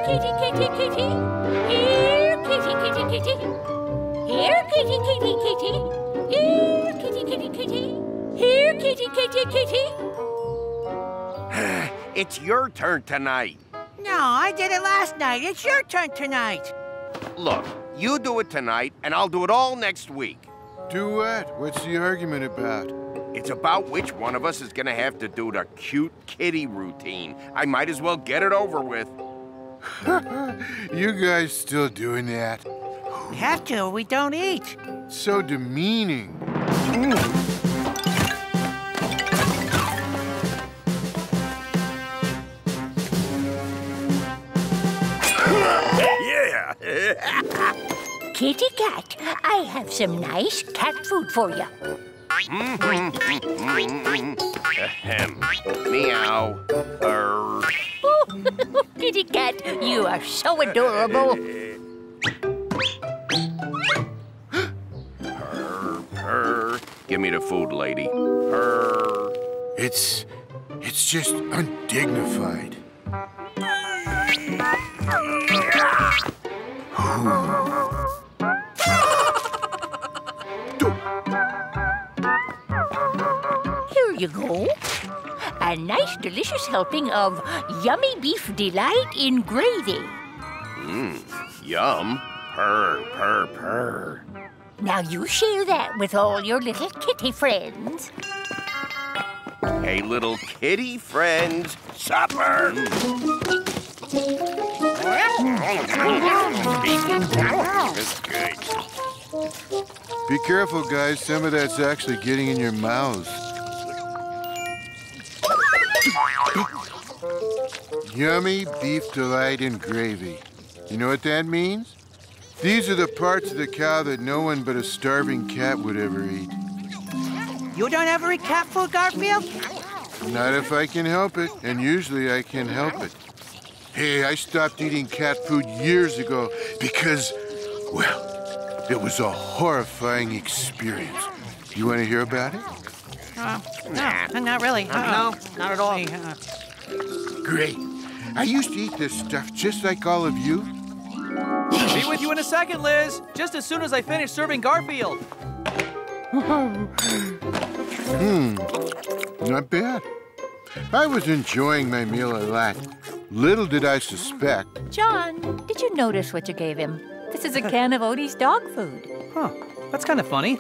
kitty, kitty, kitty. Here, kitty, kitty, kitty. Here, kitty, kitty, kitty. Here, kitty, kitty, kitty. Here, kitty, kitty, kitty. It's your turn tonight. No, I did it last night. It's your turn tonight. Look, you do it tonight, and I'll do it all next week. Do what? What's the argument about? It's about which one of us is gonna have to do the cute kitty routine. I might as well get it over with. You guys still doing that? We have to, or we don't eat. So demeaning. Yeah! Kitty cat, I have some nice cat food for you. Meow. Kitty cat, you are so adorable. Purr. Give me the food, lady. Purr. It's just undignified. Here you go. A nice, delicious helping of yummy beef delight in gravy. Yum. Purr, purr, purr. Now you share that with all your little kitty friends. Hey, little kitty friends, supper! That's good. Be careful, guys. Some of that's actually getting in your mouths. Yummy beef delight in gravy. You know what that means? These are the parts of the cow that no one but a starving cat would ever eat. You don't ever eat cat food, Garfield? Not if I can help it, and usually I can help it. Hey, I stopped eating cat food years ago because, well, it was a horrifying experience. You want to hear about it? No, not really. No, not at all. Great. I used to eat this stuff just like all of you. Be with you in a second, Liz. Just as soon as I finish serving Garfield. Not bad. I was enjoying my meal a lot. Little did I suspect. John, did you notice what you gave him? This is a can of Odie's dog food. Huh, that's kind of funny.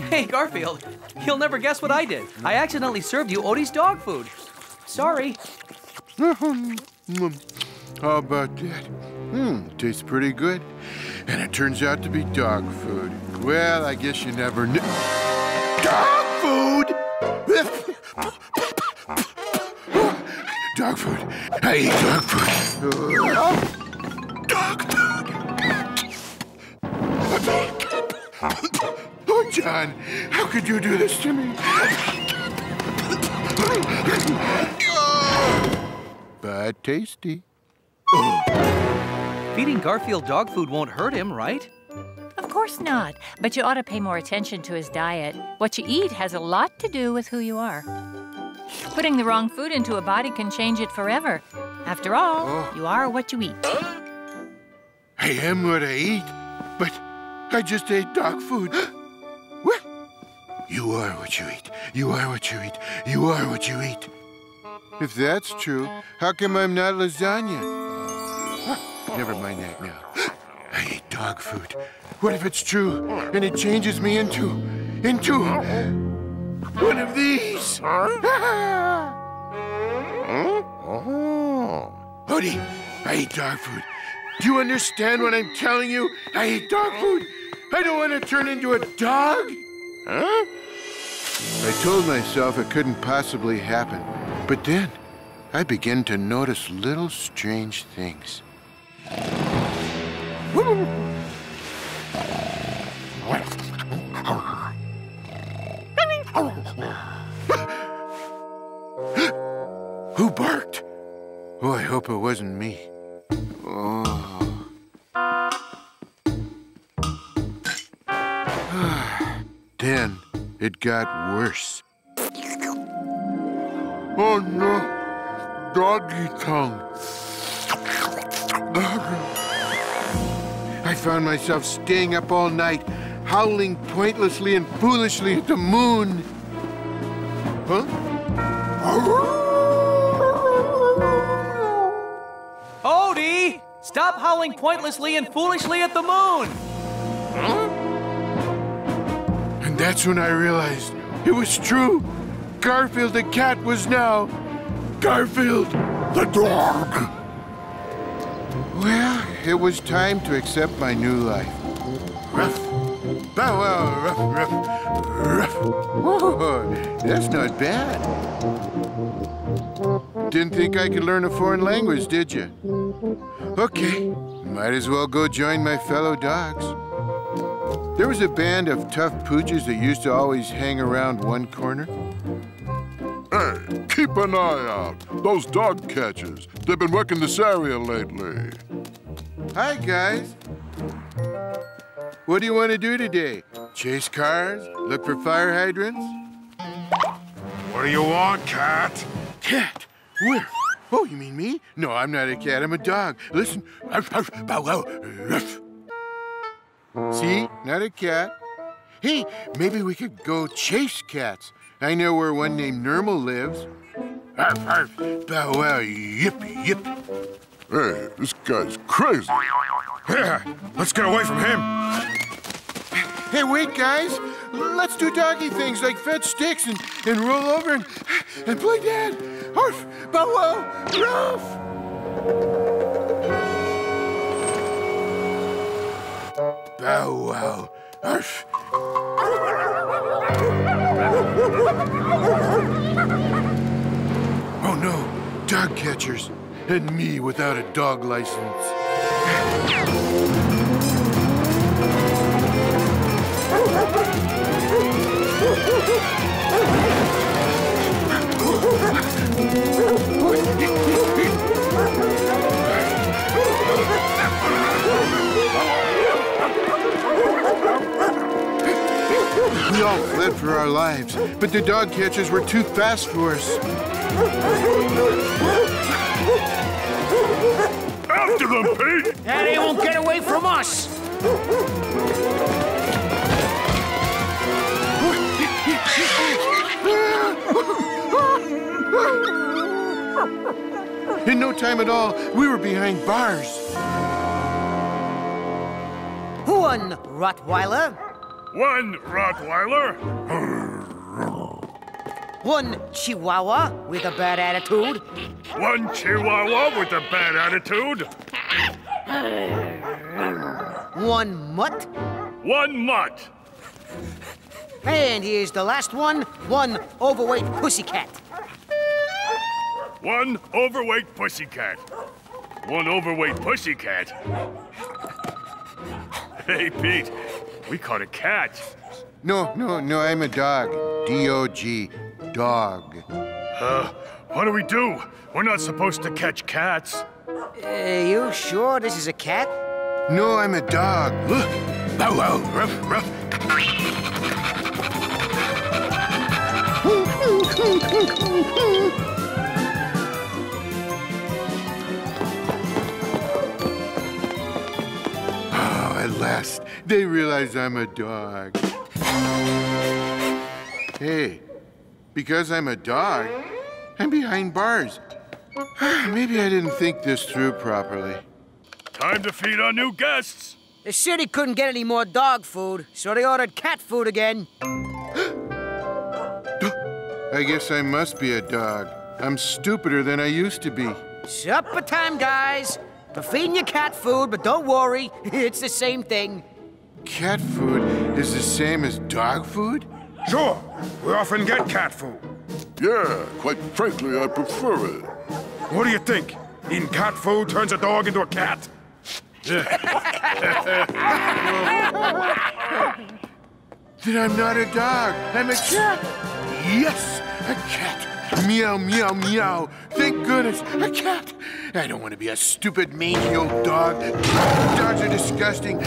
Hey, Garfield, you'll never guess what I did. I accidentally served you Odie's dog food. Sorry. How about that? Tastes pretty good. And it turns out to be dog food. Well, I guess you never knew. Dog food? Dog food. I eat dog food. Dog food. Oh, John, how could you do this to me? But tasty. Feeding Garfield dog food won't hurt him, right? Of course not, but you ought to pay more attention to his diet. What you eat has a lot to do with who you are. Putting the wrong food into a body can change it forever. After all, you are what you eat. I am what I eat, but I just ate dog food. What? You are what you eat. You are what you eat. You are what you eat. If that's true, how come I'm not lasagna? Never mind that now. I eat dog food. What if it's true and it changes me into one of these? Odie, I eat dog food. Do you understand what I'm telling you? I eat dog food. I don't want to turn into a dog. Huh? I told myself it couldn't possibly happen. But then, I began to notice little strange things. Who barked? Oh, I hope it wasn't me. Oh. Then it got worse. Oh no, doggy tongue. I found myself staying up all night, howling pointlessly and foolishly at the moon. Huh? Odie! Stop howling pointlessly and foolishly at the moon! Huh? And that's when I realized it was true. Garfield the cat was now Garfield the dog. Well, it was time to accept my new life. Ruff. Bow wow, ruff, ruff, ruff. Whoa, that's not bad. Didn't think I could learn a foreign language, did you? Okay, might as well go join my fellow dogs. There was a band of tough pooches that used to always hang around one corner. Hey, keep an eye out. Those dog catchers. They've been working this area lately. Hi, guys. What do you want to do today? Chase cars? Look for fire hydrants? What do you want, cat? Cat? Where? Oh, you mean me? No, I'm not a cat. I'm a dog. Listen. Bow wow. Ruff. See? Not a cat. Hey, maybe we could go chase cats. I know where one named Nermal lives. Arf, arf. Bow wow. Yip, yip. Hey, this guy's crazy. Yeah, let's get away from him. Hey, wait, guys. Let's do doggy things like fetch sticks and roll over and play dead. Arf, bow wow, ruff. Bow wow, arf. Oh no, dog catchers. And me without a dog license. We all fled for our lives, but the dog catchers were too fast for us. After them, Pete! And they won't get away from us! In no time at all, we were behind bars. One Rottweiler. One Rottweiler. One Chihuahua with a bad attitude. One Chihuahua with a bad attitude. One Mutt. One Mutt. And here's the last one. One overweight pussycat. One overweight pussycat. One overweight pussycat. Hey, Pete, we caught a cat. No, I'm a dog. D-O-G. Dog. What do we do? We're not supposed to catch cats. You sure this is a cat? No, I'm a dog. Look. Bow wow, ruff, ruff. Oh, at last, they realize I'm a dog. Hey, because I'm a dog, I'm behind bars. Maybe I didn't think this through properly. Time to feed our new guests. The city couldn't get any more dog food, so they ordered cat food again. I guess I must be a dog. I'm stupider than I used to be. Supper time, guys. We're feeding you cat food, but don't worry, it's the same thing. Cat food is the same as dog food? Sure, we often get cat food. Yeah, quite frankly, I prefer it. What do you think? Eating cat food turns a dog into a cat? Then I'm not a dog. I'm a cat. Yes, a cat. Meow, meow, meow. Thank goodness, a cat. I don't want to be a stupid, mangy old dog. Dogs are disgusting.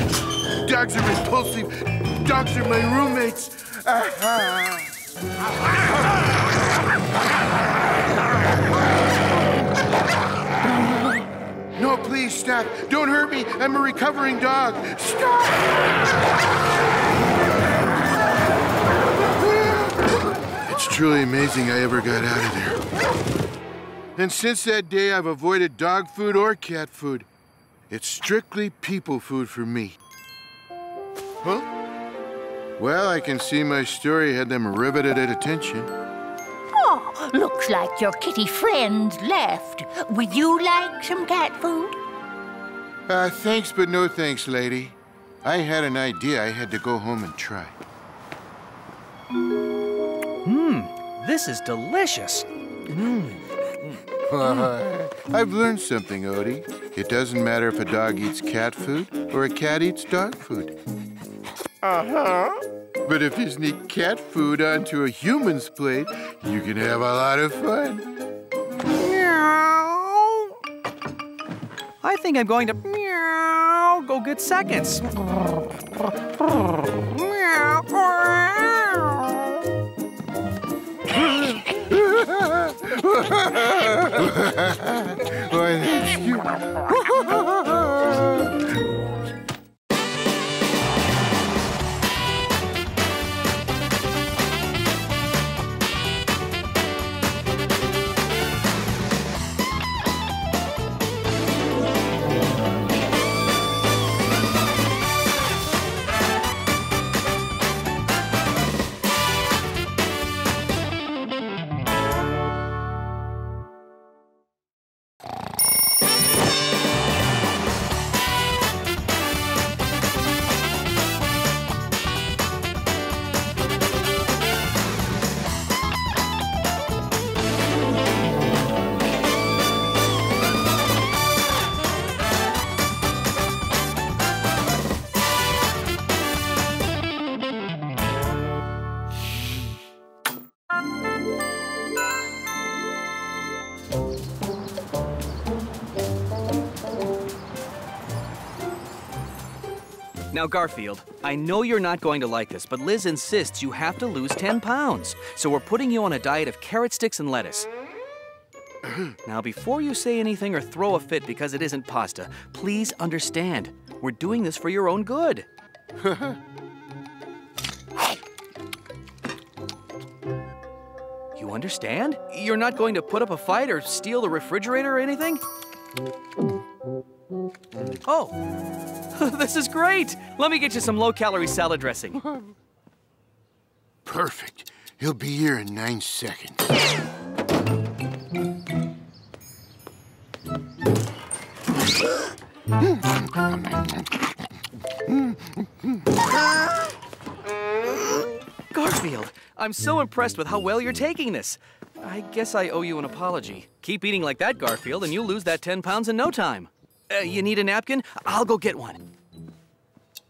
Dogs are repulsive. Dogs are my roommates. No, please stop. Stop! Don't hurt me! I'm a recovering dog! Stop! It's truly amazing I ever got out of there. And since that day, I've avoided dog food or cat food. It's strictly people food for me. Huh? Well, I can see my story had them riveted at attention. Oh, looks like your kitty friends left. Would you like some cat food? Thanks, but no thanks, lady. I had an idea I had to go home and try. This is delicious. I've learned something, Odie. It doesn't matter if a dog eats cat food or a cat eats dog food. But if you sneak cat food onto a human's plate, you can have a lot of fun. I think I'm going to go get seconds. Why, that's cute. Now, Garfield, I know you're not going to like this, but Liz insists you have to lose 10 pounds. So we're putting you on a diet of carrot sticks and lettuce. Now, before you say anything or throw a fit because it isn't pasta, please understand. We're doing this for your own good. You understand? You're not going to put up a fight or steal the refrigerator or anything? Oh, this is great. Let me get you some low-calorie salad dressing. Perfect. He'll be here in 9 seconds. Garfield, I'm so impressed with how well you're taking this. I guess I owe you an apology. Keep eating like that, Garfield, and you'll lose that 10 pounds in no time. You need a napkin? I'll go get one.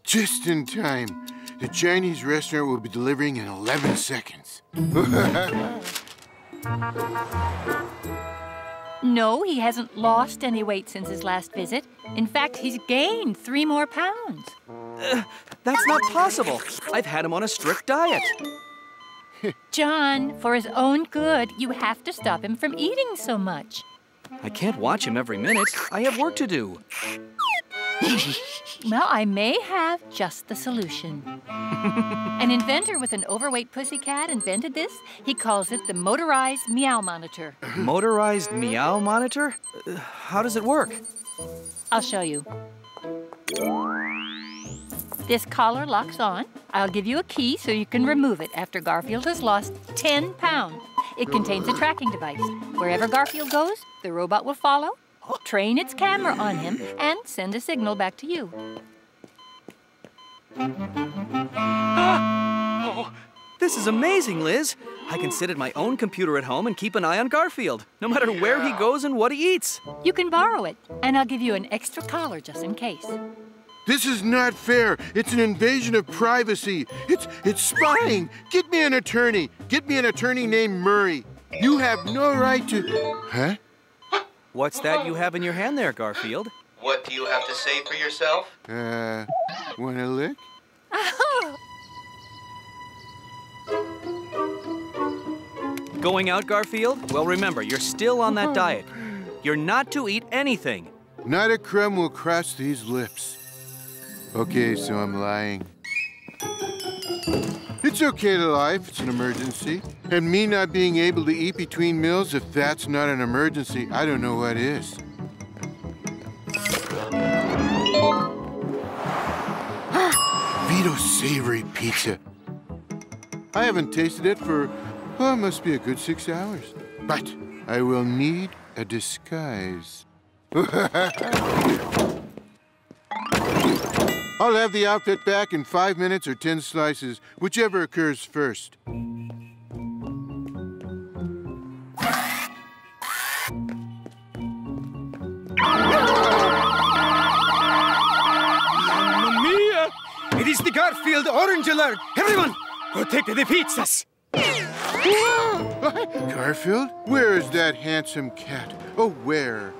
Just in time. The Chinese restaurant will be delivering in 11 seconds. No, he hasn't lost any weight since his last visit. In fact, he's gained 3 more pounds. That's not possible. I've had him on a strict diet. John, for his own good, you have to stop him from eating so much. I can't watch him every minute. I have work to do. Well, I may have just the solution. An inventor with an overweight pussycat invented this. He calls it the motorized meow monitor. Motorized meow monitor? How does it work? I'll show you. This collar locks on. I'll give you a key so you can remove it after Garfield has lost 10 pounds. It contains a tracking device. Wherever Garfield goes, the robot will follow, train its camera on him, and send a signal back to you. Oh, this is amazing, Liz. I can sit at my own computer at home and keep an eye on Garfield, no matter where he goes and what he eats. You can borrow it, and I'll give you an extra collar just in case. This is not fair. It's an invasion of privacy. It's spying. Get me an attorney. Get me an attorney named Murray. You have no right to... Huh? What's that you have in your hand there, Garfield? What do you have to say for yourself? Wanna lick? Going out, Garfield? Well, remember, you're still on that diet. You're not to eat anything. Not a crumb will cross these lips. Okay, so I'm lying. It's okay to lie if it's an emergency. And me not being able to eat between meals, if that's not an emergency, I don't know what is. Vito's savory pizza. I haven't tasted it for, oh, it must be a good 6 hours. But I will need a disguise. I'll have the outfit back in 5 minutes or 10 slices, whichever occurs first. Mamma mia! It is the Garfield Orange Alert! Everyone, protect the pizzas! Garfield? Where is that handsome cat? Oh, where?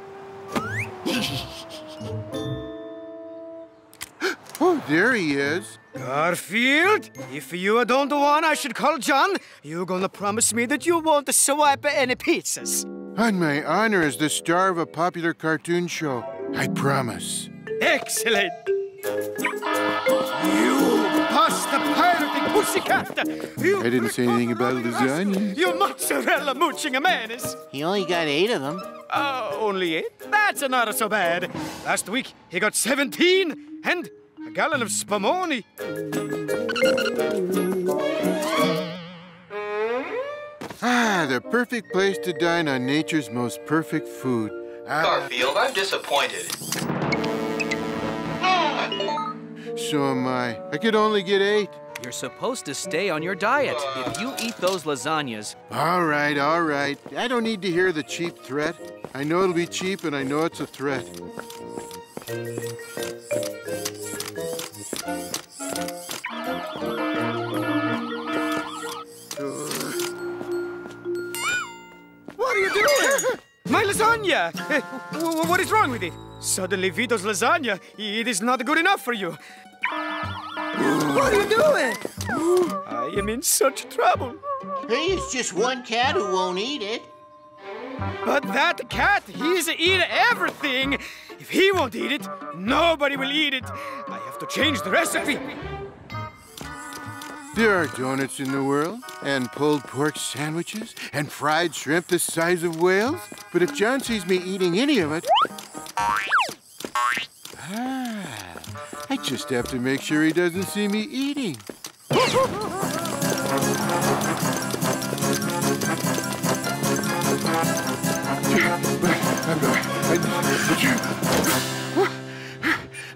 Oh, there he is. Garfield, if you don't want I should call John, you gonna promise me that you won't swipe any pizzas? On my honor as the star of a popular cartoon show, I promise. Excellent! You bust the pirating pussycat! You I didn't say anything about lasagna. You mozzarella mooching a menace! He only got 8 of them. Only 8? That's not so bad. Last week, he got 17 and a gallon of spumoni. Ah, the perfect place to dine on nature's most perfect food. Garfield, I'm disappointed. So am I. I could only get 8. You're supposed to stay on your diet. If you eat those lasagnas... All right, all right. I don't need to hear the cheap threat. I know it'll be cheap, and I know it's a threat. What are you doing? My lasagna! What is wrong with it? Suddenly, Vito's lasagna, it is not good enough for you. What are you doing? I am in such trouble. Hey, it's just one cat who won't eat it. But that cat, he's eating everything. If he won't eat it, nobody will eat it. I have to change the recipe. There are donuts in the world, and pulled pork sandwiches, and fried shrimp the size of whales. But if John sees me eating any of it... I just have to make sure he doesn't see me eating.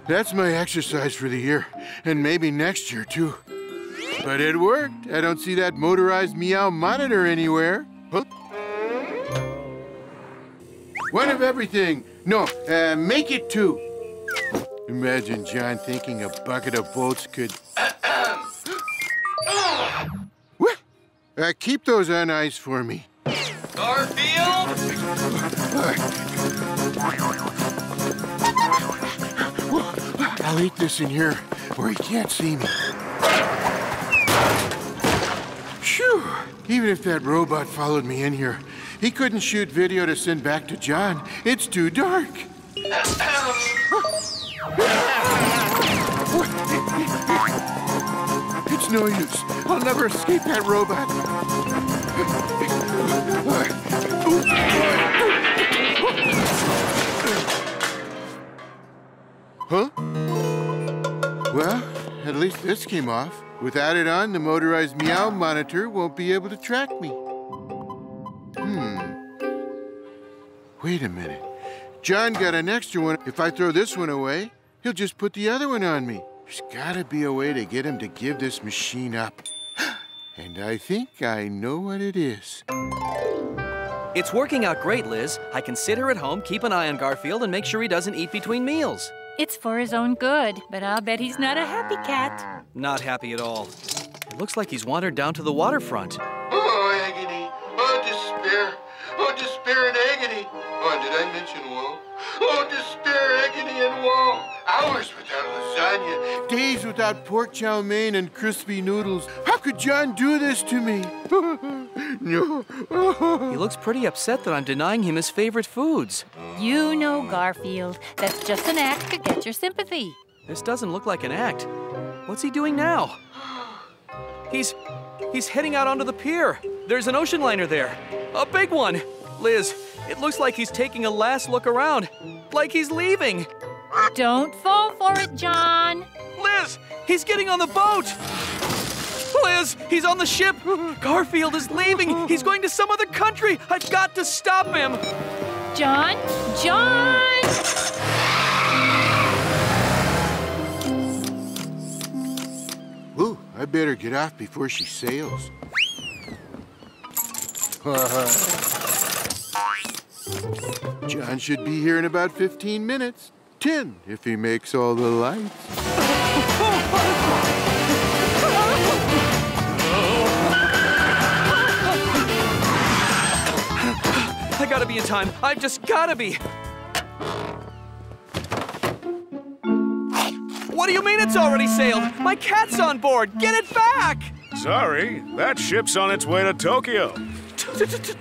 That's my exercise for the year, and maybe next year, too. But it worked. I don't see that motorized meow monitor anywhere. Huh? One of everything. No, make it 2. Imagine John thinking a bucket of bolts could... What? Keep those on ice for me. Garfield? I'll eat this in here where he can't see me. Phew! Even if that robot followed me in here, he couldn't shoot video to send back to John. It's too dark. It's no use. I'll never escape that robot. Huh? Well, at least this came off. Without it on, the motorized meow monitor won't be able to track me. Wait a minute. John got an extra one. If I throw this one away, he'll just put the other one on me. There's gotta be a way to get him to give this machine up. And I think I know what it is. It's working out great, Liz. I can sit here at home, keep an eye on Garfield, and make sure he doesn't eat between meals. It's for his own good, but I'll bet he's not a happy cat. Not happy at all. It looks like he's wandered down to the waterfront. Oh, agony. Oh, despair. Oh, despair and agony. Oh, did I mention woe? Oh, despair, agony, and woe. Hours without lasagna. Days without pork chow mein and crispy noodles. How could John do this to me? No. He looks pretty upset that I'm denying him his favorite foods. You know, Garfield, that's just an act to get your sympathy. This doesn't look like an act. What's he doing now? He's heading out onto the pier. There's an ocean liner there. A big one. Liz, it looks like he's taking a last look around. Like he's leaving. Don't fall for it, John. Liz, he's getting on the boat. Liz, he's on the ship. Garfield is leaving. He's going to some other country. I've got to stop him. John? John! Ooh, I better get off before she sails. John should be here in about 15 minutes. 10, if he makes all the lights. I gotta be in time. I've just gotta be. What do you mean it's already sailed? My cat's on board. Get it back! Sorry, that ship's on its way to Tokyo.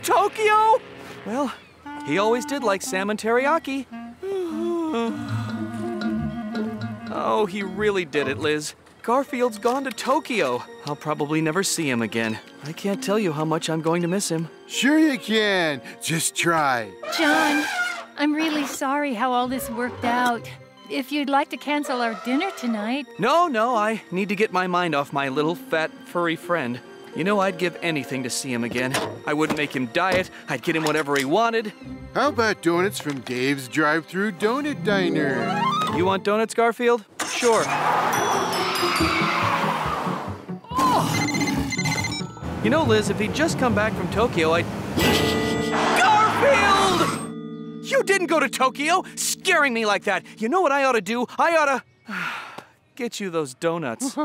Tokyo? Well, he always did like salmon teriyaki. Oh, he really did it, Liz. Garfield's gone to Tokyo. I'll probably never see him again. I can't tell you how much I'm going to miss him. Sure you can. Just try. John, I'm really sorry how all this worked out. If you'd like to cancel our dinner tonight... No, I need to get my mind off my little, fat, furry friend. You know, I'd give anything to see him again. I wouldn't make him diet. I'd get him whatever he wanted. How about donuts from Dave's drive-thru donut diner? You want donuts, Garfield? Sure. Oh. You know, Liz, if he'd just come back from Tokyo, I'd... Garfield! You didn't go to Tokyo, scaring me like that. You know what I ought to do? I ought to... get you those donuts.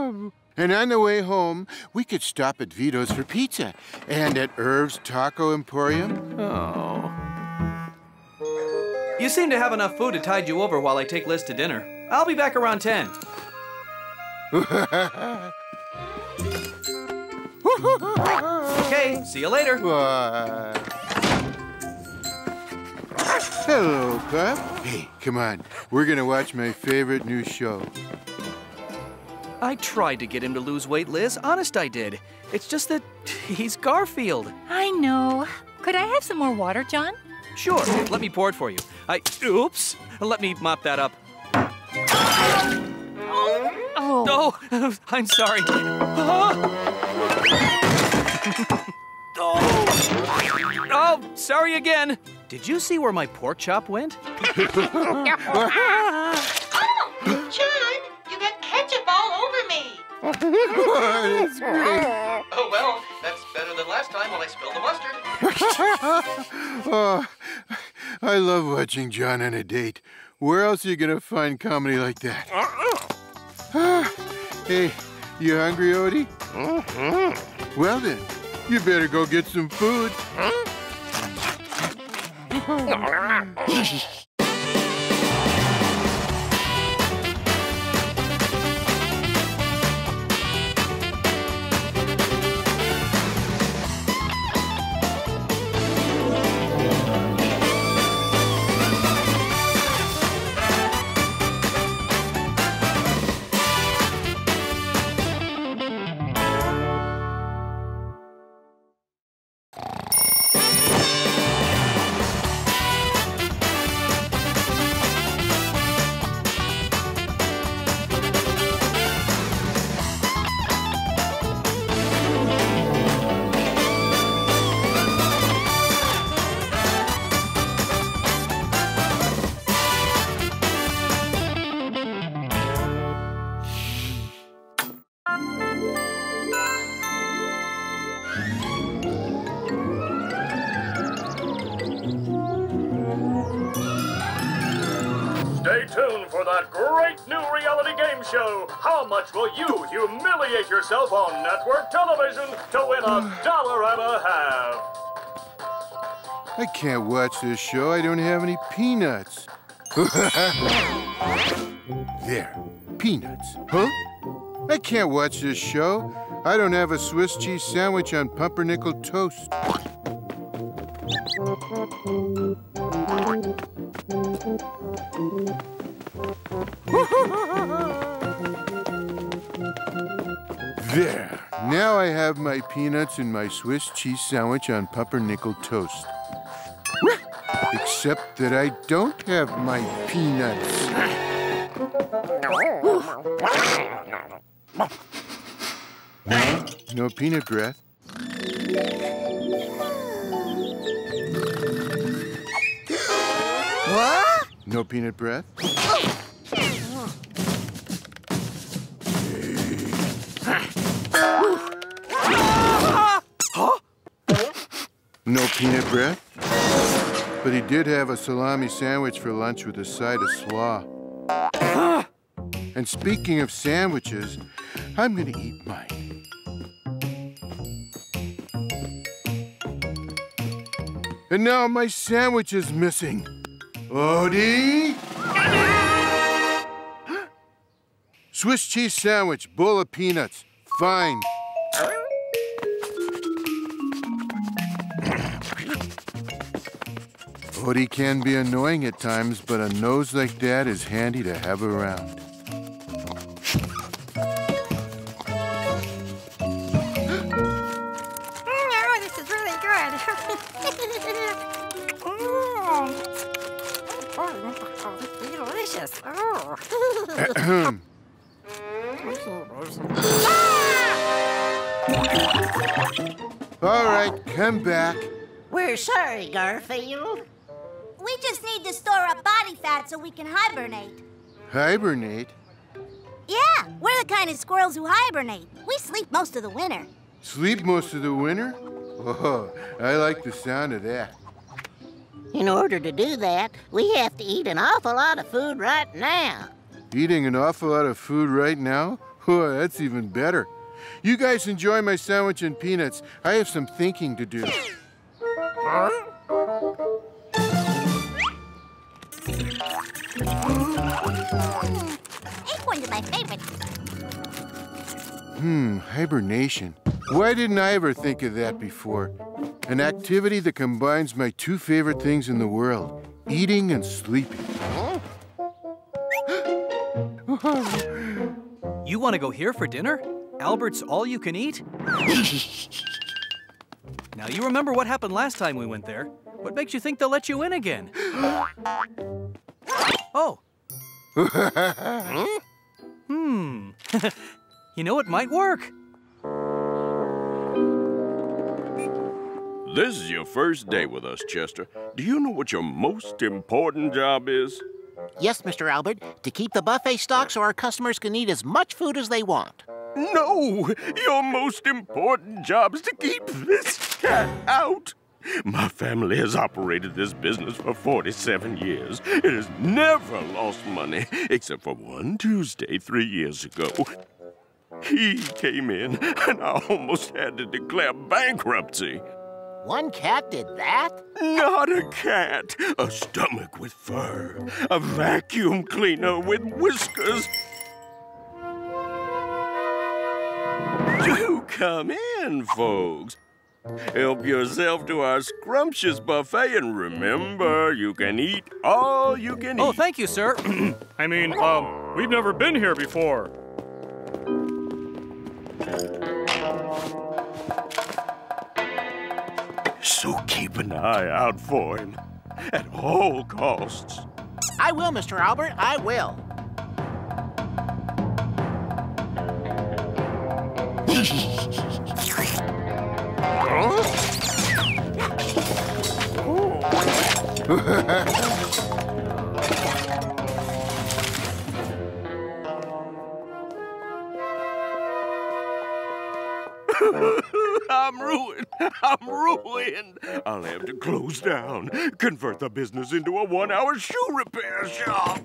And on the way home, we could stop at Vito's for pizza and at Irv's Taco Emporium. Oh. You seem to have enough food to tide you over while I take Liz to dinner. I'll be back around 10. Okay, see you later. Hello, Pup. Hey, come on. We're gonna watch my favorite new show. I tried to get him to lose weight, Liz. Honest, I did. It's just that he's Garfield. I know. Could I have some more water, John? Sure. Let me pour it for you. Oops. Let me mop that up. Oh. Oh, I'm sorry. Oh, sorry again. Did you see where my pork chop went? Oh, John, you got ketchup all over me. That's great. Oh, well, that's better than last time when I spilled the mustard. Oh, I love watching John on a date. Where else are you gonna find comedy like that? Hey, you hungry, Odie? Well then, you better go get some food. Stay tuned for that great new reality game show. How much will you humiliate yourself on network television to win $1.50? I can't watch this show. I don't have any peanuts. There, peanuts. Huh? I can't watch this show. I don't have a Swiss cheese sandwich on pumpernickel toast. There. Now I have my peanuts and my Swiss cheese sandwich on pumpernickel toast. Except that I don't have my peanuts. No peanut breath. What? No peanut breath. No peanut breath. But he did have a salami sandwich for lunch with a side of slaw. And speaking of sandwiches, I'm gonna eat mine. And now my sandwich is missing. Odie? Swiss cheese sandwich, bowl of peanuts. Fine. Odie can be annoying at times, but a nose like that is handy to have around. Oh, this is really good. Oh, this is delicious. All right, come back. We're sorry, Garfield. We just need to store up body fat so we can hibernate. Hibernate? Yeah, we're the kind of squirrels who hibernate. We sleep most of the winter. Sleep most of the winter? Oh, I like the sound of that. In order to do that, we have to eat an awful lot of food right now. Eating an awful lot of food right now? Oh, that's even better. You guys enjoy my sandwich and peanuts. I have some thinking to do. Acorns are my favorite. Hibernation. Why didn't I ever think of that before? An activity that combines my two favorite things in the world, eating and sleeping. You want to go here for dinner? Albert's all you can eat? Now, you remember what happened last time we went there. What makes you think they'll let you in again? Oh. You know, it might work. This is your first day with us, Chester. Do you know what your most important job is? Yes, Mr. Albert, to keep the buffet stocked so our customers can eat as much food as they want. No! Your most important job is to keep this cat out. My family has operated this business for 47 years. It has never lost money, except for one Tuesday 3 years ago. He came in, and I almost had to declare bankruptcy. One cat did that? Not a cat. A stomach with fur. A vacuum cleaner with whiskers. Do come in, folks. Help yourself to our scrumptious buffet, and remember, you can eat all you can eat. Oh, thank you, sir. I mean, we've never been here before. So keep an eye out for him at all costs. I will, Mr. Albert, I will. I'm ruined. I'm ruined. I'll have to close down, convert the business into a one-hour shoe repair shop.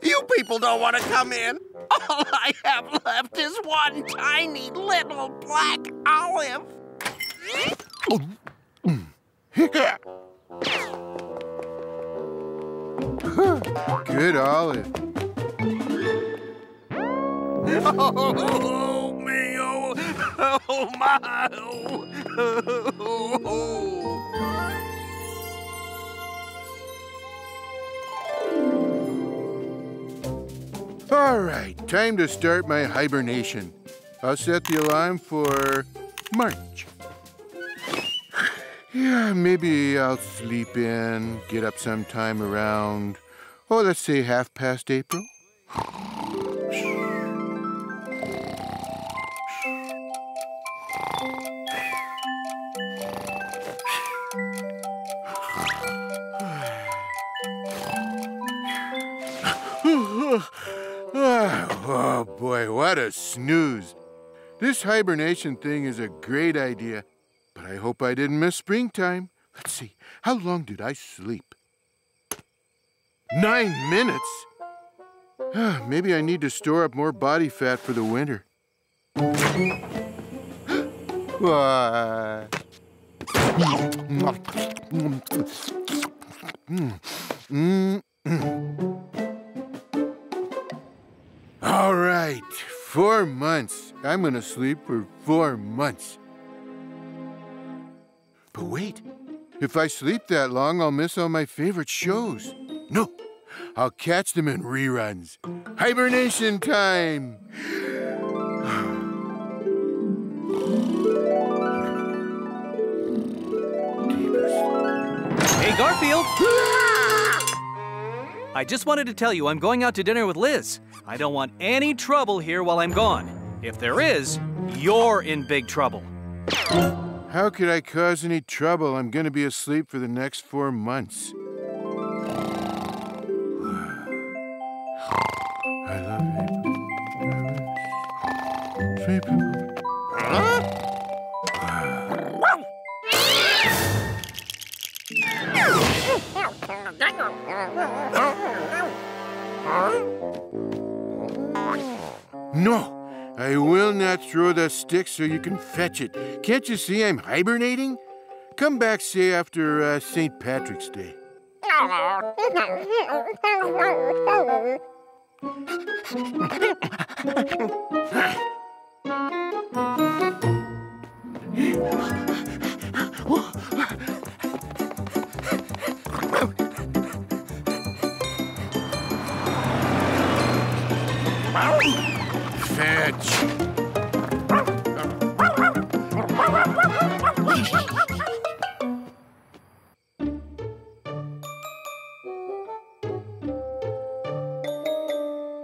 You people don't want to come in. All I have left is one tiny little black olive. Good olive. Oh, me, oh, my, All right, time to start my hibernation. I'll set the alarm for March. Yeah, maybe I'll sleep in, get up sometime around, let's say 1/2 April. Oh boy, what a snooze. This hibernation thing is a great idea, but I hope I didn't miss springtime. Let's see, how long did I sleep? 9 minutes? Maybe I need to store up more body fat for the winter. What? All right, 4 months. I'm gonna sleep for 4 months. But wait, if I sleep that long, I'll miss all my favorite shows. No, I'll catch them in reruns. Hibernation time! Hey, Garfield! I just wanted to tell you I'm going out to dinner with Liz. I don't want any trouble here while I'm gone. If there is, you're in big trouble. How could I cause any trouble? I'm gonna be asleep for the next 4 months. I love you. No, I will not throw the stick so you can fetch it. Can't you see I'm hibernating? Come back, say, after St. Patrick's Day. Fetch.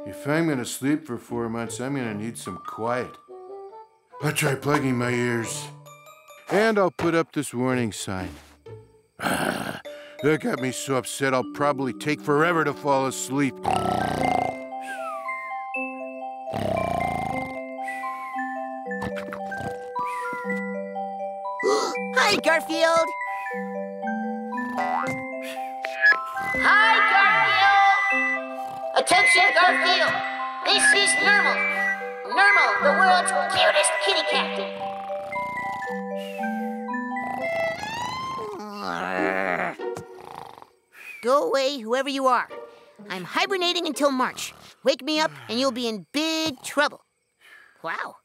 If I'm gonna sleep for 4 months, I'm gonna need some quiet. I'll try plugging my ears. And I'll put up this warning sign. That got me so upset I'll probably take forever to fall asleep. Hi, Garfield! Hi, Garfield! Attention, Garfield! This is Normal. Normal, the world's cutest kitty cat. Go away, whoever you are. I'm hibernating until March. Wake me up and you'll be in big trouble. Wow.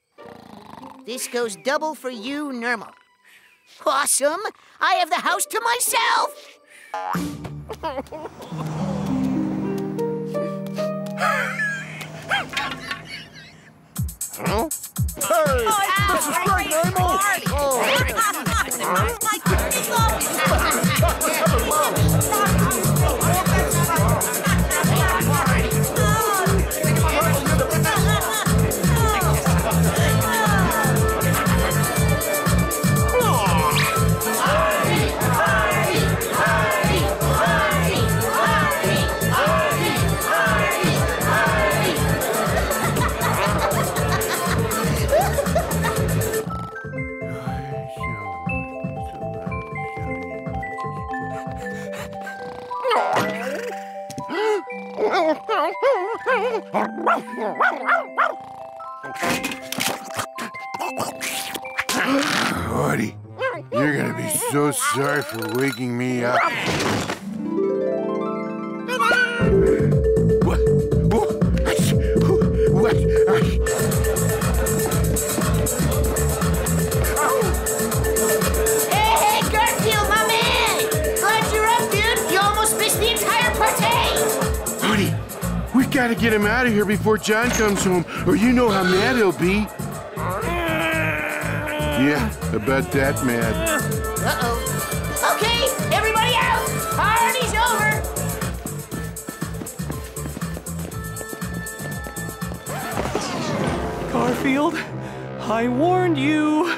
This goes double for you, Normal. Awesome! I have the house to myself! Huh? Hey! This is great, Normal! Woody, you're gonna so sorry for waking me up. What? Hey, Garfield, my man! Glad you're up, dude. You almost missed the entire party. Buddy, we gotta get him out of here before John comes home, or you know how mad he'll be. Yeah, about that mad. Uh-oh. Okay, everybody out! Party's over! Garfield, I warned you.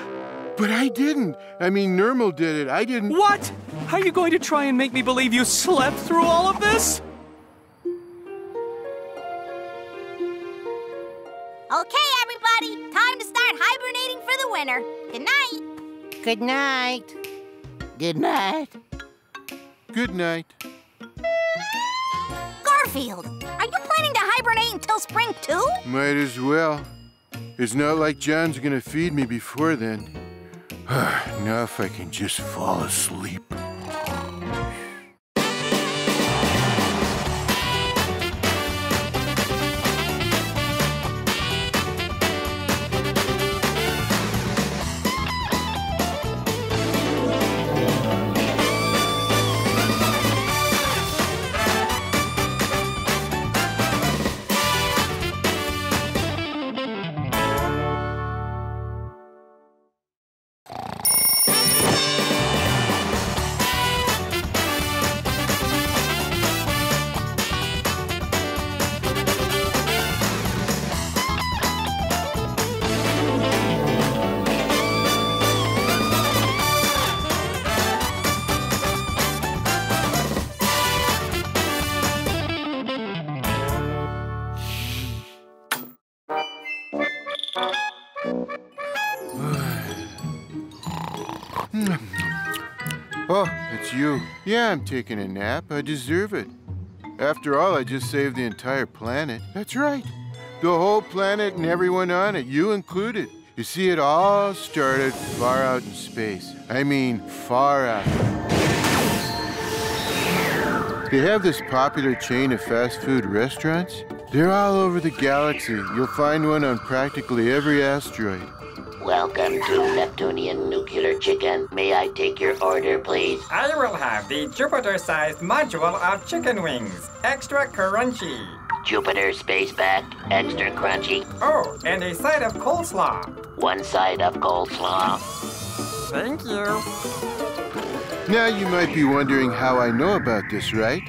But I didn't. I mean, Nermal did it. I didn't. What? Are you going to try and make me believe you slept through all of this? Okay, everybody, time to start hibernating for the winter. Good night. Good night. Good night. Good night. Garfield, are you planning to hibernate until spring, too? Might as well. It's not like John's gonna feed me before then. Now if I can just fall asleep. Oh, it's you. Yeah, I'm taking a nap. I deserve it. After all, I just saved the entire planet. That's right. The whole planet and everyone on it, you included. You see, it all started far out in space. I mean, far out. They have this popular chain of fast food restaurants. They're all over the galaxy. You'll find one on practically every asteroid. Welcome to Neptunian Nuclear Chicken. May I take your order, please? I will have the Jupiter-sized module of chicken wings. Extra crunchy. Jupiter Spaceback, extra crunchy. Oh, and a side of coleslaw. One side of coleslaw. Thank you. Now you might be wondering how I know about this, right?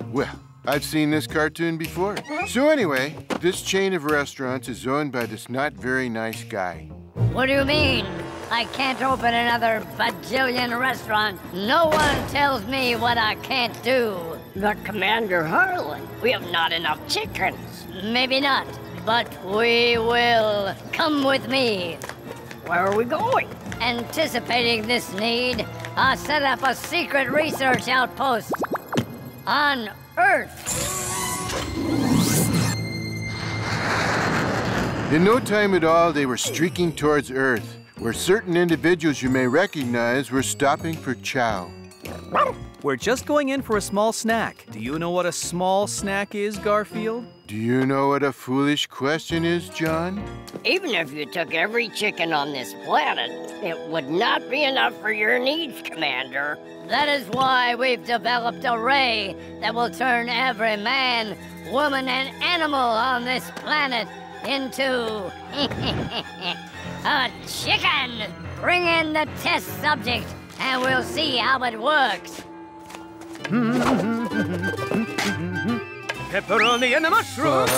Well, I've seen this cartoon before. So anyway, this chain of restaurants is owned by this not very nice guy. What do you mean? I can't open another bajillion restaurant. No one tells me what I can't do. But Commander Harlan, we have not enough chickens. Maybe not, but we will. Come with me. Where are we going? Anticipating this need, I set up a secret research outpost on Earth. In no time at all, they were streaking towards Earth, where certain individuals you may recognize were stopping for chow. We're just going in for a small snack. Do you know what a small snack is, Garfield? Do you know what a foolish question is, John? Even if you took every chicken on this planet, it would not be enough for your needs, Commander. That is why we've developed a ray that will turn every man, woman, and animal on this planet into a chicken. Bring in the test subject and we'll see how it works. Pepperoni and a mushroom.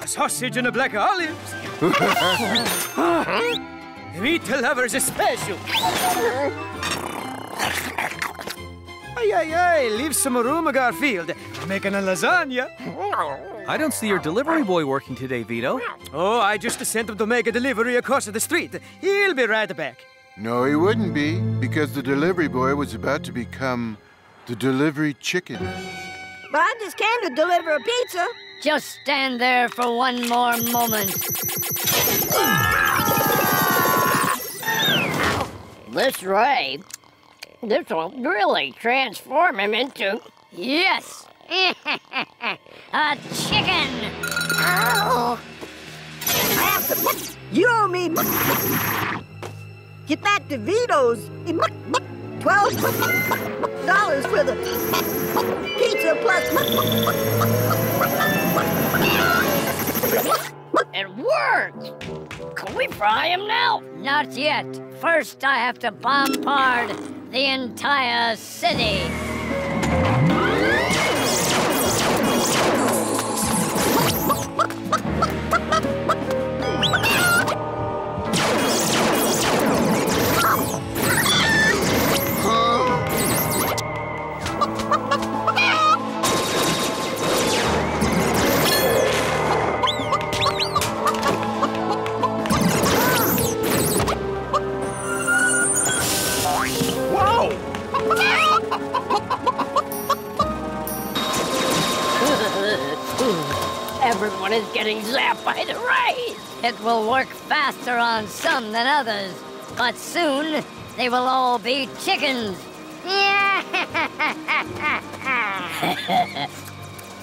A sausage and a black olives. Meat lovers special. Ay, leave some room, Garfield. I'm making a lasagna. I don't see your delivery boy working today, Vito. Oh, I just sent him to make a delivery across the street. He'll be right back. No, he wouldn't be, because the delivery boy was about to become the delivery chicken. But I just came to deliver a pizza. Just stand there for one more moment. This ray, this will really transform him into... Yes! A chicken! Ow! You owe me. Get back to Vito's. $12 for the pizza plus. It worked! Can we fry him now? Not yet. First, I have to bombard the entire city. Everyone is getting zapped by the rays. It will work faster on some than others, but soon they will all be chickens.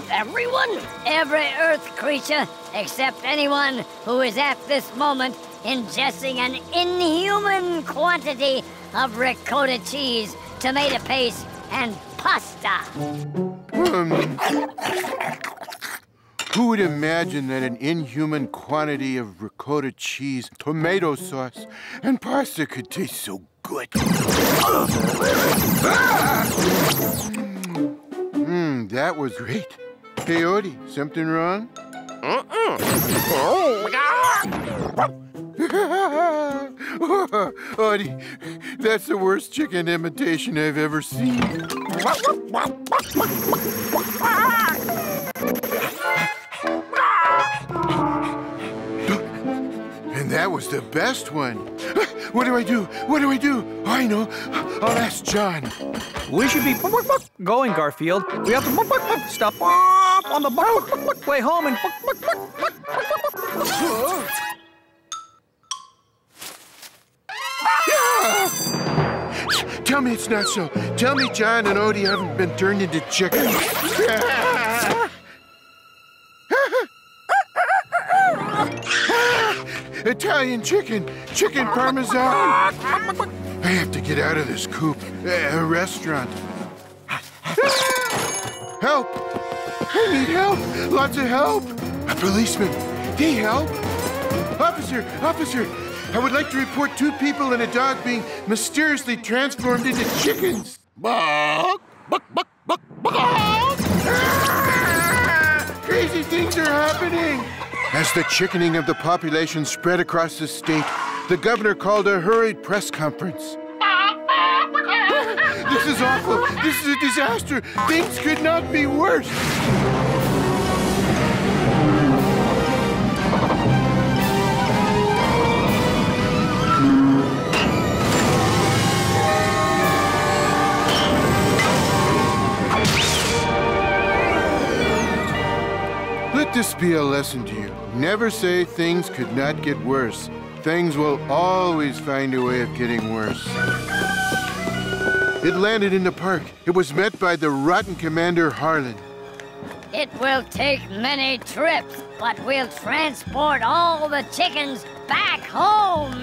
Everyone? Every Earth creature, except anyone who is at this moment ingesting an inhuman quantity of ricotta cheese, tomato paste, and pasta. Who would imagine that an inhuman quantity of ricotta cheese, tomato sauce, and pasta could taste so good? That was great. Hey, Odie, something wrong? Odie, that's the worst chicken imitation I've ever seen. And that was the best one. What do I do? What do I do? Oh, I know. I'll ask John. We should be going, Garfield. We have to stop on the way home and Tell me it's not so. Tell me John and Odie haven't been turned into chickens. Italian chicken, chicken parmesan. I have to get out of this coop. A restaurant. Help! I need help. Lots of help. A policeman. They help. Officer, I would like to report 2 people and a dog being mysteriously transformed into chickens. Buck, buck, buck, buck, buck. Crazy things are happening. As the chickening of the population spread across the state, the governor called a hurried press conference. This is awful. This is a disaster. Things could not be worse. Let this be a lesson to you. Never say things could not get worse. Things will always find a way of getting worse. It landed in the park. It was met by the rotten Commander Harlan. It will take many trips, but we'll transport all the chickens back home.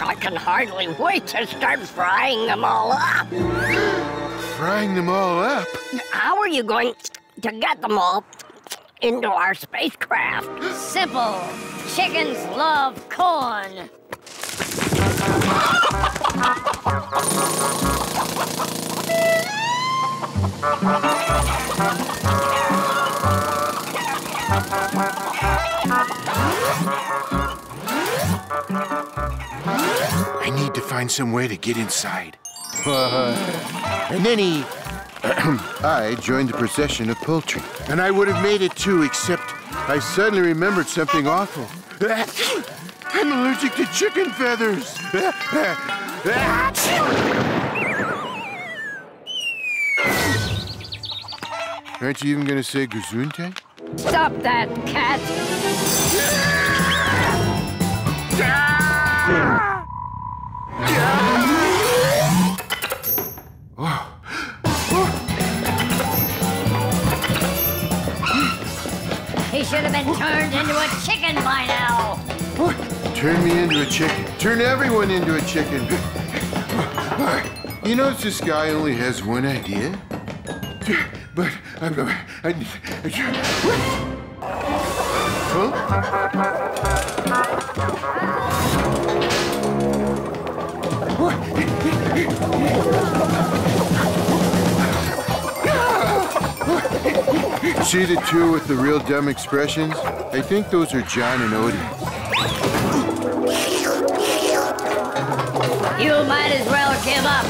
I can hardly wait to start frying them all up. Frying them all up? How are you going to get them all into our spacecraft? Simple. Chickens love corn. I need to find some way to get inside. And then I joined the procession of poultry. And I would have made it too, except I suddenly remembered something awful. I'm allergic to chicken feathers. Aren't you even going to say Gesundheit? Stop that, cat! chicken by now. Turn me into a chicken. Turn everyone into a chicken. You notice this guy only has one idea? But See the two with the real dumb expressions? I think those are John and Odie. You might as well give up.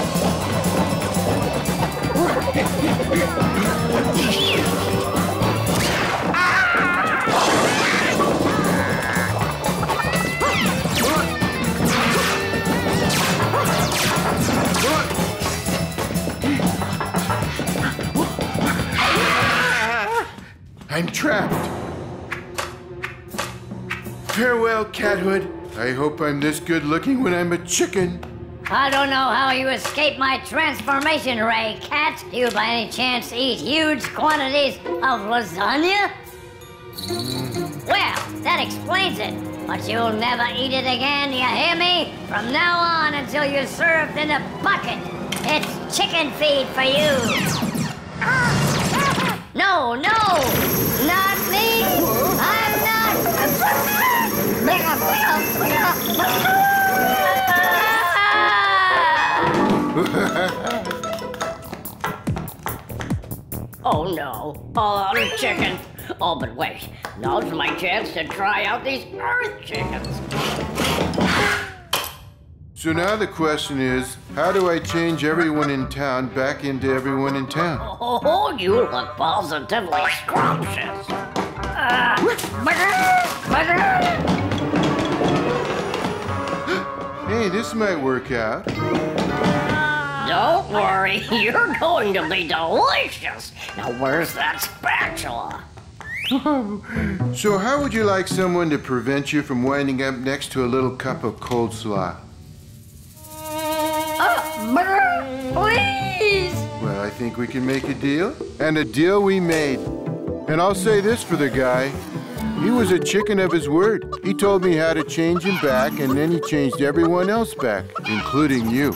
I'm trapped. Farewell, Cathood. I hope I'm this good looking when I'm a chicken. I don't know how you escape my transformation ray, Cat. Do you by any chance eat huge quantities of lasagna? Well, that explains it. But you'll never eat it again, you hear me? From now on until you're served in a bucket. It's chicken feed for you. No, not me. I'm not. Oh no, all out of chicken. Oh, but wait, now's my chance to try out these earth chickens. So now the question is, how do I change everyone in town back into everyone in town? Oh, you look positively scrumptious. Hey, this might work out. Don't worry, you're going to be delicious. Now, where's that spatula? So how would you like someone to prevent you from winding up next to a little cup of coleslaw? Please! Well, I think we can make a deal. And a deal we made. And I'll say this for the guy. He was a chicken of his word. He told me how to change him back, and then he changed everyone else back, including you.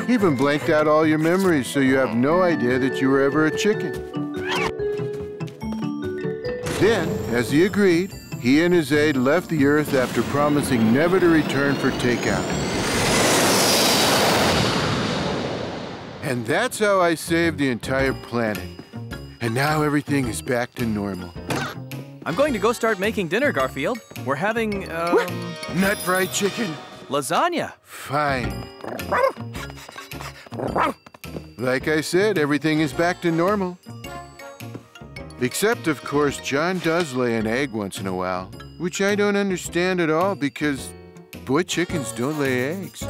He even blanked out all your memories so you have no idea that you were ever a chicken. Then, as he agreed, he and his aide left the Earth after promising never to return for takeout. And that's how I saved the entire planet. And now everything is back to normal. I'm going to go start making dinner, Garfield. We're having, Not fried chicken. Lasagna. Fine. Like I said, everything is back to normal. Except, of course, John does lay an egg once in a while, which I don't understand at all because boy chickens don't lay eggs.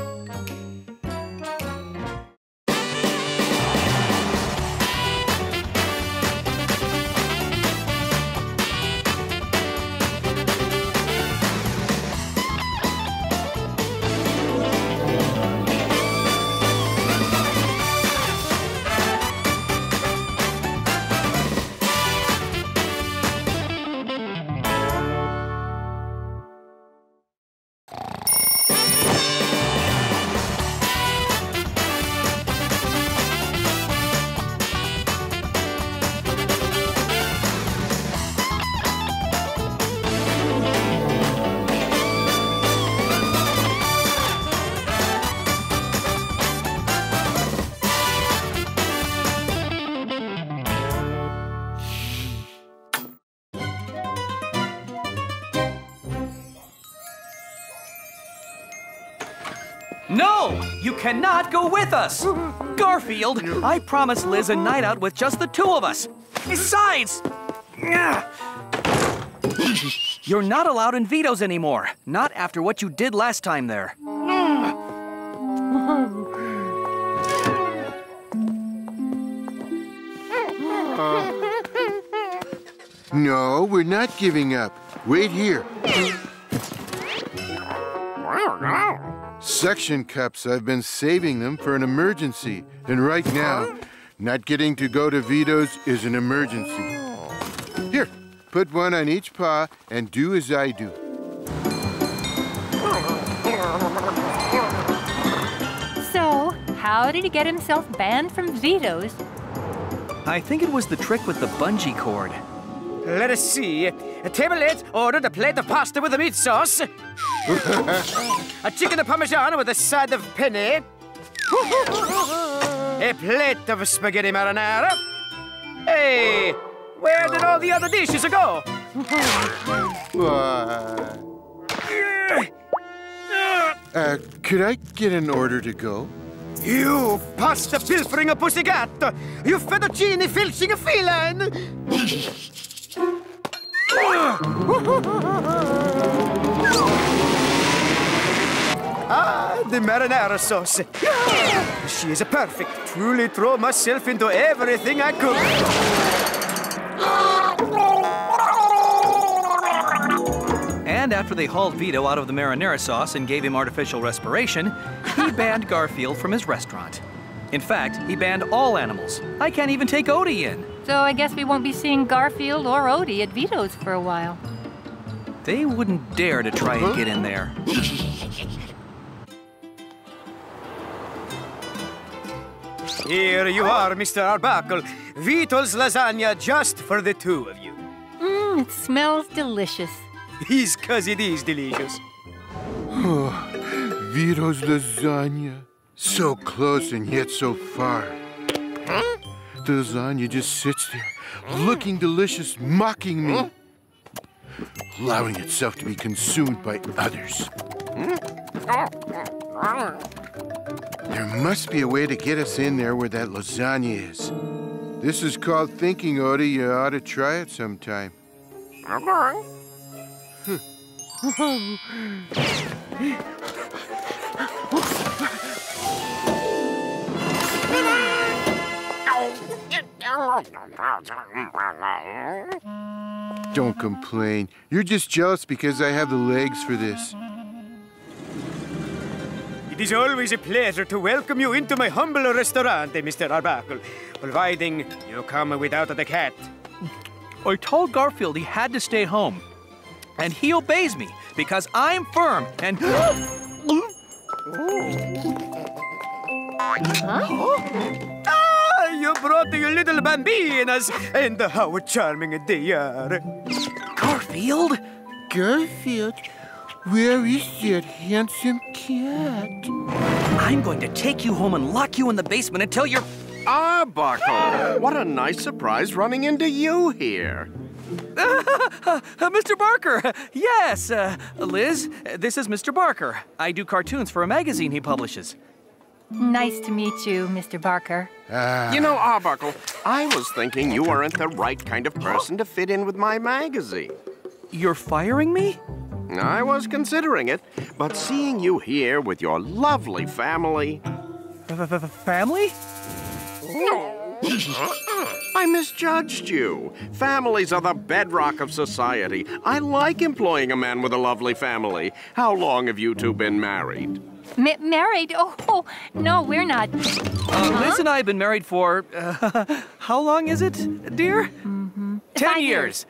No! You cannot go with us! Garfield, I promised Liz a night out with just the two of us. Besides, you're not allowed in Vito's anymore. Not after what you did last time there. No, we're not giving up. Wait here. Suction cups, I've been saving them for an emergency. And right now, not getting to go to Vito's is an emergency. Put one on each paw and do as I do. So, how did he get himself banned from Vito's? I think it was the trick with the bungee cord. Let us see. Table 8 ordered a plate of pasta with a meat sauce. A chicken parmesan with a side of penne. A plate of spaghetti marinara. Hey, where did all the other dishes go? Could I get an order to go? You pasta pilfering pussycat! You fettuccine filching feline! Ah, the marinara sauce. She is perfect. Truly throw myself into everything I cook. And after they hauled Vito out of the marinara sauce and gave him artificial respiration, he banned Garfield from his restaurant. In fact, he banned all animals. I can't even take Odie in. So I guess we won't be seeing Garfield or Odie at Vito's for a while. They wouldn't dare to try and get in there. Here you are, Mr. Arbuckle. Vito's lasagna just for the two of you. It smells delicious. It's 'cause it is delicious. Oh, Vito's lasagna. So close and yet so far. The lasagna just sits there, looking delicious, mocking me. Allowing itself to be consumed by others. There must be a way to get us in there where that lasagna is. This is called thinking, Odie. You ought to try it sometime. Don't complain. You're just jealous because I have the legs for this. It is always a pleasure to welcome you into my humble restaurant, Mr. Arbuckle, providing you come without the cat. I told Garfield he had to stay home. And he obeys me because I'm firm and... Ah, you brought your little bambinas, and how charming they are. Garfield? Garfield? Where is that handsome cat? I'm going to take you home and lock you in the basement until you're... Arbuckle! What a nice surprise running into you here. Mr. Barker! Yes, Liz, this is Mr. Barker. I do cartoons for a magazine he publishes. Nice to meet you, Mr. Barker. You know, Arbuckle, I was thinking you weren't the right kind of person to fit in with my magazine. You're firing me? I was considering it, but seeing you here with your lovely family... Family? I misjudged you. Families are the bedrock of society. I like employing a man with a lovely family. How long have you two been married? Married? Oh, no, we're not. Liz and I have been married for... how long is it, dear? 10 years.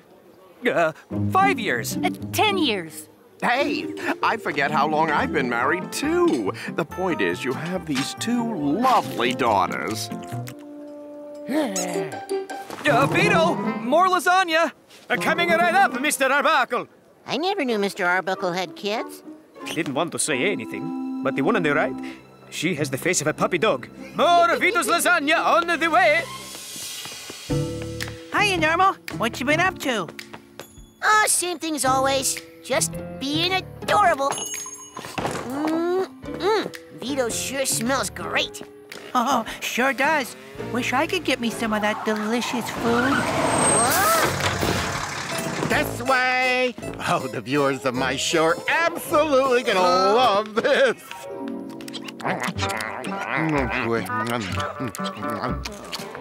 5 years. 10 years. Hey, I forget how long I've been married, too. The point is, you have these two lovely daughters. Vito, more lasagna. Coming right up, Mr. Arbuckle. I never knew Mr. Arbuckle had kids. I didn't want to say anything, but the one on the right, she has the face of a puppy dog. More Vito's lasagna on the way. Hiya, Normal. What you been up to? Oh, same thing as always. Just being adorable. Vito sure smells great. Oh, sure does. Wish I could get me some of that delicious food. This way. Oh, the viewers of my show are absolutely gonna love this. Oh, boy.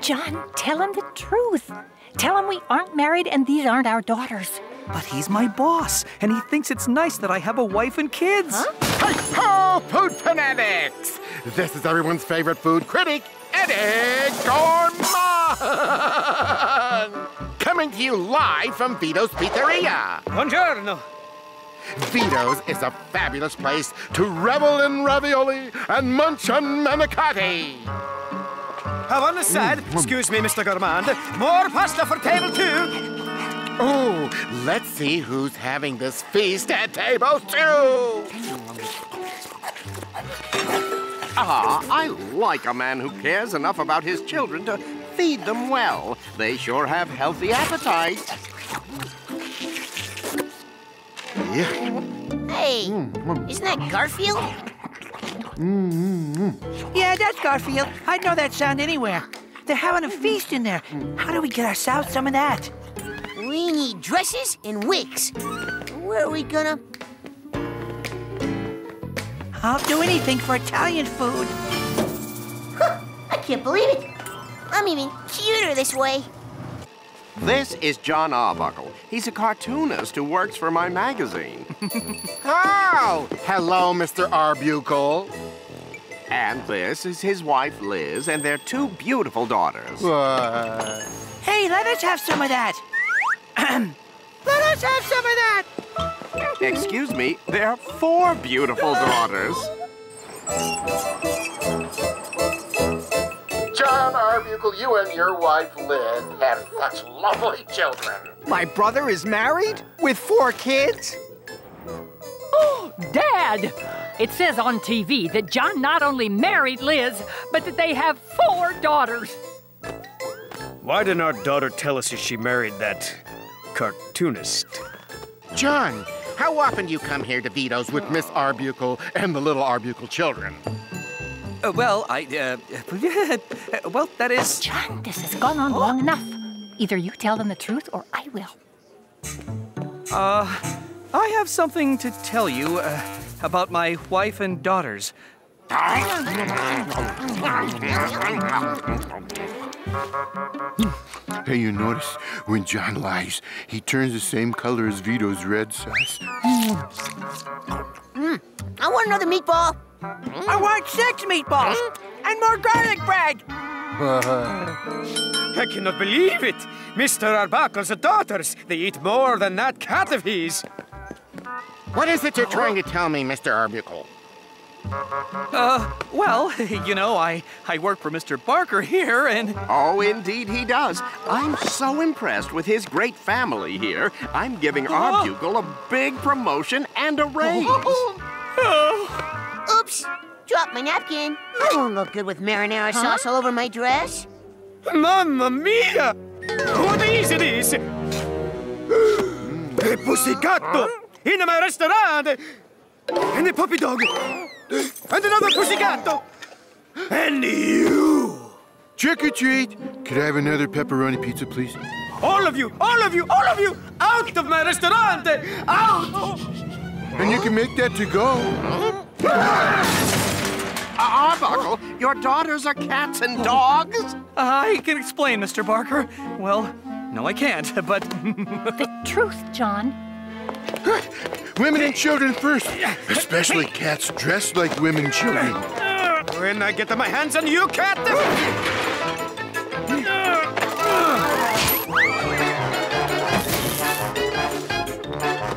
John, tell him the truth. Tell him we aren't married and these aren't our daughters. But he's my boss, and he thinks it's nice that I have a wife and kids. Hi-ho, food fanatics! This is everyone's favorite food critic, Eddie Gorman! Come coming to you live from Vito's Pizzeria. Buongiorno. Vito's is a fabulous place to revel in ravioli and munch on manicotti. Have on the side, excuse me, Mr. Gourmand, more pasta for table 2. Oh, let's see who's having this feast at table 2. I like a man who cares enough about his children to feed them well. They sure have healthy appetites. Hey, isn't that Garfield? Yeah, that's Garfield. I'd know that sound anywhere. They're having a feast in there. How do we get ourselves some of that? We need dresses and wigs. Where are we gonna... I'll do anything for Italian food. Huh, I can't believe it. I'm even cuter this way. This is John Arbuckle. He's a cartoonist who works for my magazine. Oh, hello, Mr. Arbuckle. And this is his wife, Liz, and their 2 beautiful daughters. Hey, let us have some of that. Let us have some of that. Excuse me, there are 4 beautiful daughters. John Arbuckle, you and your wife, Liz, have such lovely children. My brother is married with 4 kids? Oh, Dad! It says on TV that John not only married Liz, but that they have 4 daughters. Why didn't our daughter tell us if she married that cartoonist? John, how often do you come here to Vito's with Miss Arbuckle and the little Arbuckle children? Well, well, that is... John, this has gone on long enough. Either you tell them the truth or I will. I have something to tell you about my wife and daughters. Hey, you notice when John lies, he turns the same color as Vito's red sauce. I want another meatball. I want 6 meatballs and more garlic bread. I cannot believe it. Mr. Arbuckle's daughters, they eat more than that cat of his. What is it you're trying to tell me, Mr. Arbuckle? Well, you know, I work for Mr. Barker here, and... Oh, indeed he does. I'm so impressed with his great family here. I'm giving Arbuckle a big promotion and a raise. Oops, dropped my napkin. I won't look good with marinara sauce all over my dress. Mamma mia! What is this? A pussycatto in my restaurant! And a puppy dog! And another pussycatto! And you! Trick or treat! Could I have another pepperoni pizza, please? All of you! All of you! All of you! Out of my restaurant! Out! And you can make that to go. Arbuckle, your daughters are cats and dogs? I can explain, Mr. Barker. Well, no, I can't, but... The truth, John. Women and children first, especially cats dressed like women and children. When I get my hands on you, cat!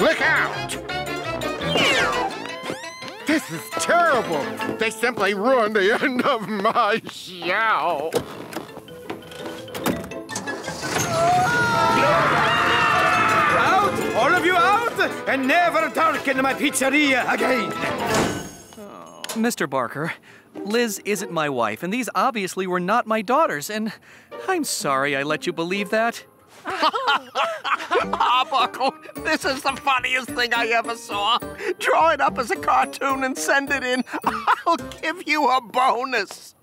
Look out! This is terrible. They simply ruined the end of my show. Out! All of you out! And never darken my pizzeria again! Mr. Barker, Liz isn't my wife, and these obviously were not my daughters, and I'm sorry I let you believe that. Arbuckle, this is the funniest thing I ever saw. Draw it up as a cartoon and send it in. I'll give you a bonus.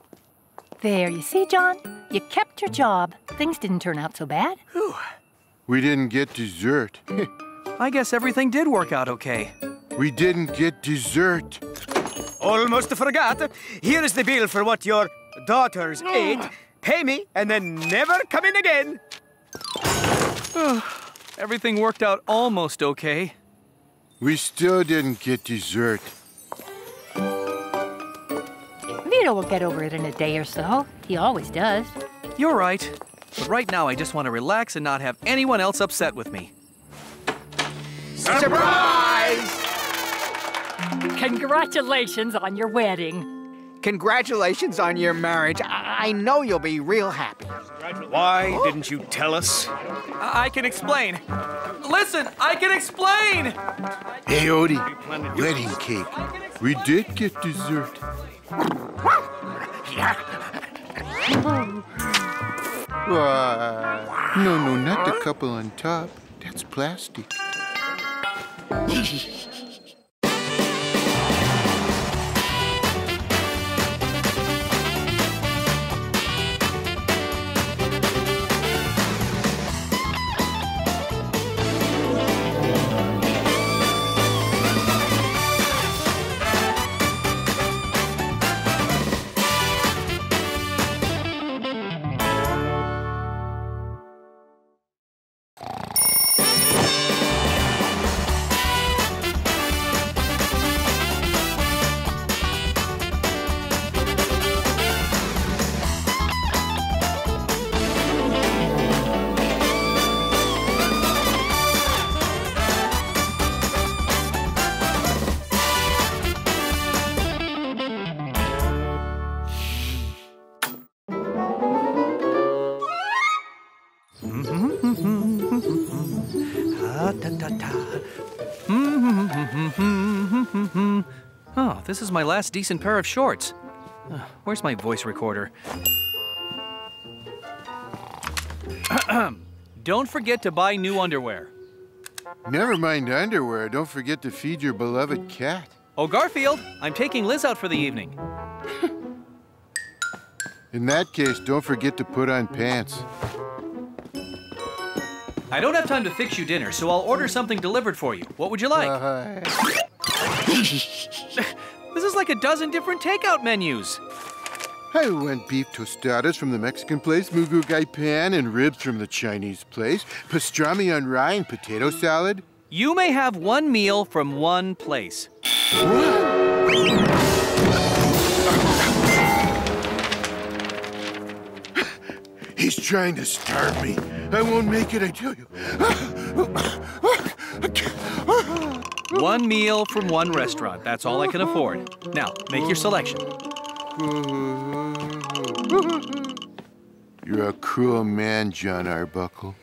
There, you see, John? You kept your job. Things didn't turn out so bad. We didn't get dessert. I guess everything did work out okay. We didn't get dessert. Almost forgot. Here is the bill for what your daughters ate. Pay me and then never come in again. Everything worked out almost okay. We still didn't get dessert. Vito will get over it in a day or so. He always does. You're right. But right now, I just want to relax and not have anyone else upset with me. Surprise! Congratulations on your wedding. Congratulations on your marriage. I know you'll be real happy. Why didn't you tell us? I can explain. Listen, I can explain! Hey, Odie, wedding cake. We did get dessert. No, not the couple on top. That's plastic. Oh, this is my last decent pair of shorts. Where's my voice recorder? Don't forget to buy new underwear. Never mind underwear. Don't forget to feed your beloved cat. Oh, Garfield, I'm taking Liz out for the evening. In that case, don't forget to put on pants. I don't have time to fix you dinner, so I'll order something delivered for you. What would you like? This is like a dozen different takeout menus. I want beef tostadas from the Mexican place, mugu gaipan, and ribs from the Chinese place, pastrami on rye and potato salad. You may have one meal from one place. He's trying to starve me. I won't make it, I tell you. One meal from one restaurant. That's all I can afford. Now, make your selection. You're a cruel man, John Arbuckle.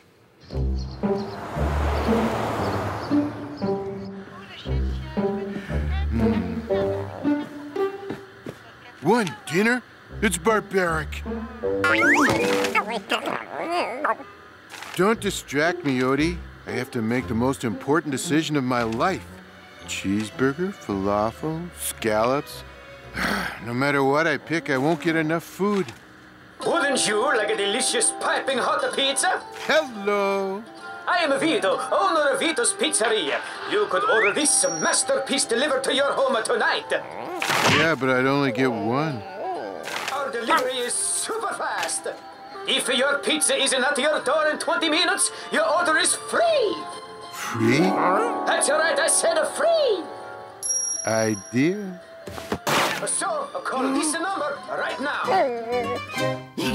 One dinner? It's barbaric. Don't distract me, Odie. I have to make the most important decision of my life. Cheeseburger, falafel, scallops. No matter what I pick, I won't get enough food. Wouldn't you like a delicious piping hot pizza? Hello. I am Vito, owner of Vito's Pizzeria. You could order this masterpiece delivered to your home tonight. Yeah, but I'd only get one. Our delivery is super fast. If your pizza isn't at your door in 20 minutes, your order is free. Free? That's right, I said free. Idea. So, call this number right now.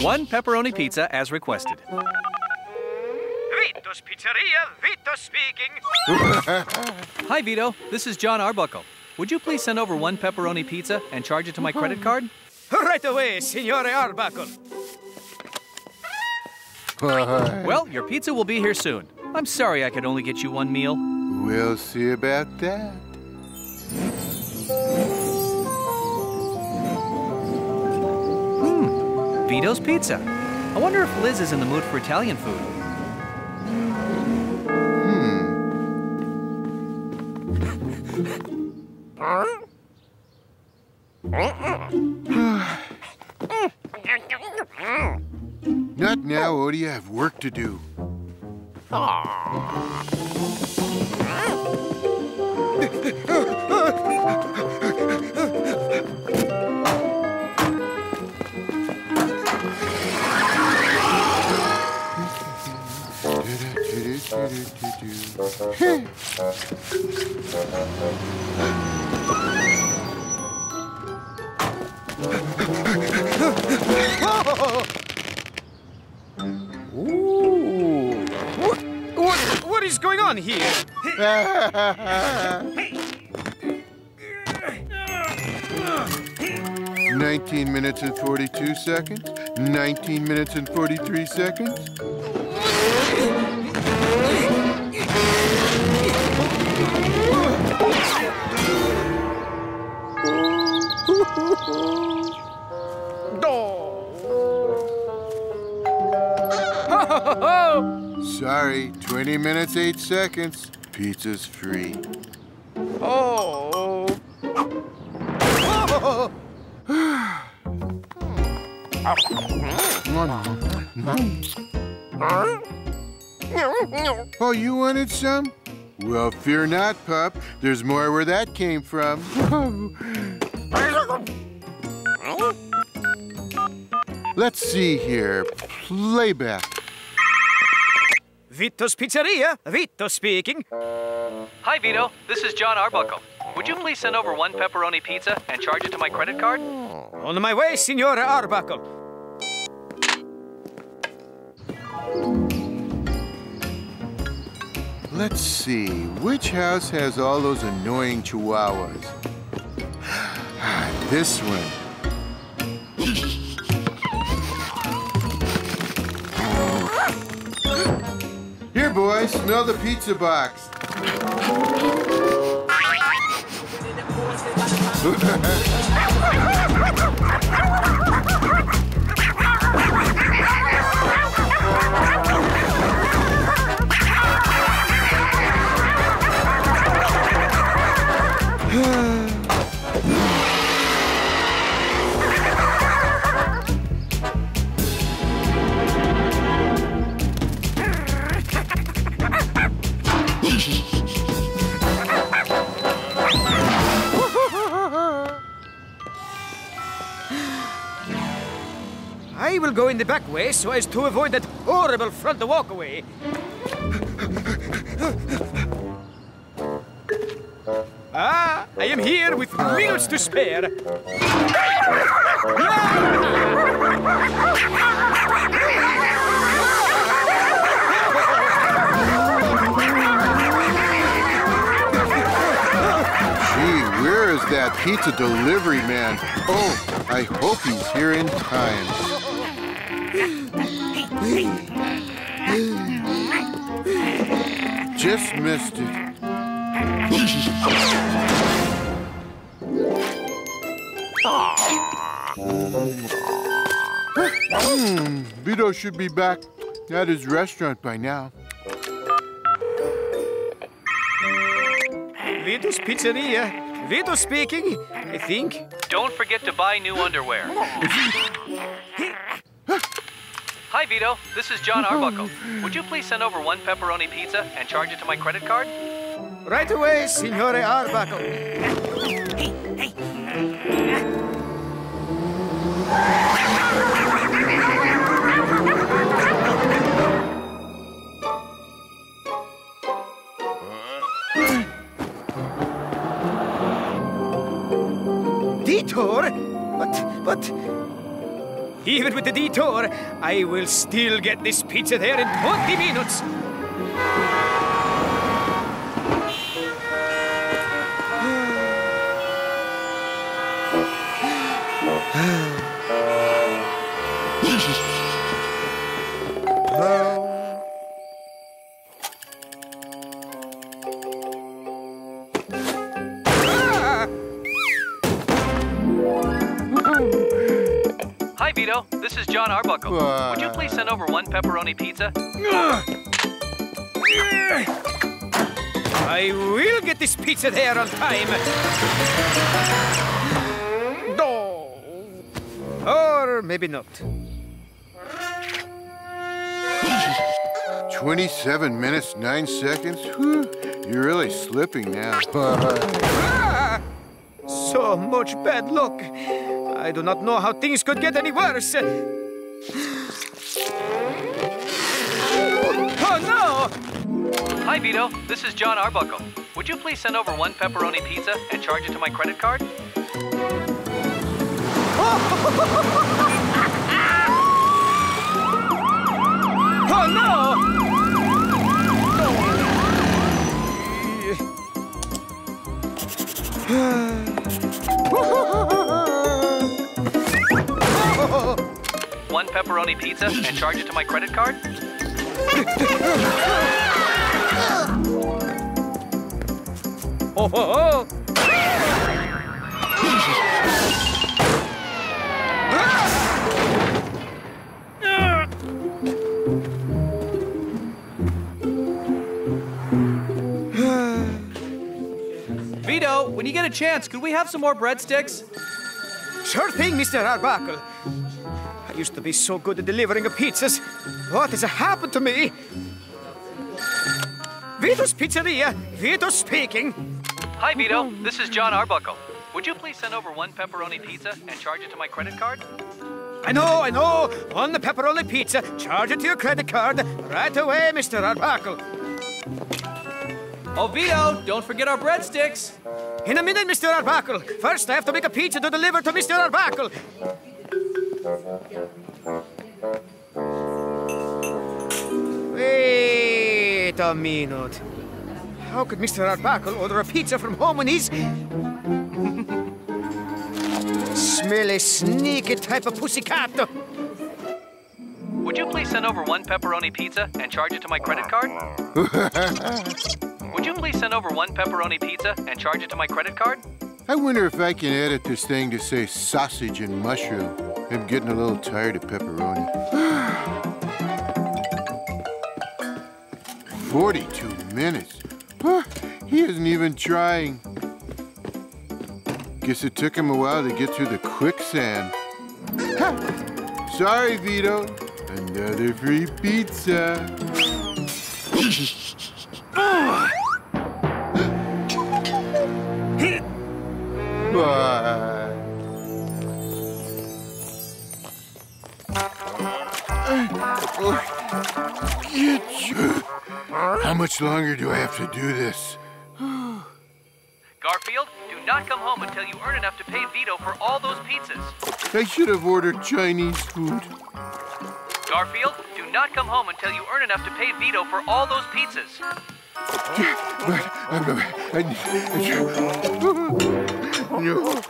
One pepperoni pizza as requested. Vito's Pizzeria, Vito speaking. Hi, Vito. This is John Arbuckle. Would you please send over one pepperoni pizza and charge it to my credit card? Right away, Signore Arbuckle. Well, your pizza will be here soon. I'm sorry I could only get you one meal. We'll see about that. Vito's Pizza. I wonder if Liz is in the mood for Italian food. Not now, Odie. I have work to do. on here? 19 minutes and 42 seconds. 19 minutes and 43 seconds. Sorry, 20 minutes, 8 seconds. Pizza's free. Oh. Oh, you wanted some? Well, fear not, pup. There's more where that came from. Let's see here. Playback. Vito's Pizzeria. Vito speaking. Hi, Vito. This is John Arbuckle. Would you please send over 1 pepperoni pizza and charge it to my credit card? On my way, Signore Arbuckle. Let's see. Which house has all those annoying chihuahuas? This one. Here, boys, smell the pizza box. I will go in the back way so as to avoid that horrible front walkaway. I am here with minutes to spare. Gee, where is that pizza delivery man? Oh, I hope he's here in time. Just missed it. Vito should be back at his restaurant by now. Vito's Pizzeria. Vito speaking, I think. Don't forget to buy new underwear. Hi, Vito. This is John Arbuckle. Would you please send over 1 pepperoni pizza and charge it to my credit card? Right away, Signore Arbuckle. Detour? But... Even with the detour, I will still get this pizza there in 20 minutes. Hi, Vito. This is John Arbuckle. Would you please send over 1 pepperoni pizza? I will get this pizza there on time. No. Or maybe not. 27 minutes, 9 seconds. Whew, you're really slipping now. So much bad luck. I do not know how things could get any worse. Oh, no! Hi, Vito. This is John Arbuckle. Would you please send over 1 pepperoni pizza and charge it to my credit card? Oh, no! One pepperoni pizza and charge it to my credit card? Vito, when you get a chance, could we have some more breadsticks? Sure thing, Mr. Arbuckle. I used to be so good at delivering pizzas. What has happened to me? Vito's Pizzeria. Vito speaking. Hi, Vito. This is John Arbuckle. Would you please send over one pepperoni pizza and charge it to my credit card? I know. On the pepperoni pizza. Charge it to your credit card. Right away, Mr. Arbuckle. Oh, Vito, don't forget our breadsticks. In a minute, Mr. Arbuckle. First, I have to make a pizza to deliver to Mr. Arbuckle. Wait a minute. How could Mr. Arbuckle order a pizza from home when he's... Smelly, sneaky type of pussycat. Would you please send over one pepperoni pizza and charge it to my credit card? Would you please send over one pepperoni pizza and charge it to my credit card? I wonder if I can edit this thing to say sausage and mushroom. I'm getting a little tired of pepperoni. 42 minutes. He isn't even trying. Guess it took him a while to get through the quicksand. Sorry, Vito. Another free pizza. Bye. How much longer do I have to do this? Garfield, do not come home until you earn enough to pay Vito for all those pizzas. I should have ordered Chinese food. Garfield, do not come home until you earn enough to pay Vito for all those pizzas. No.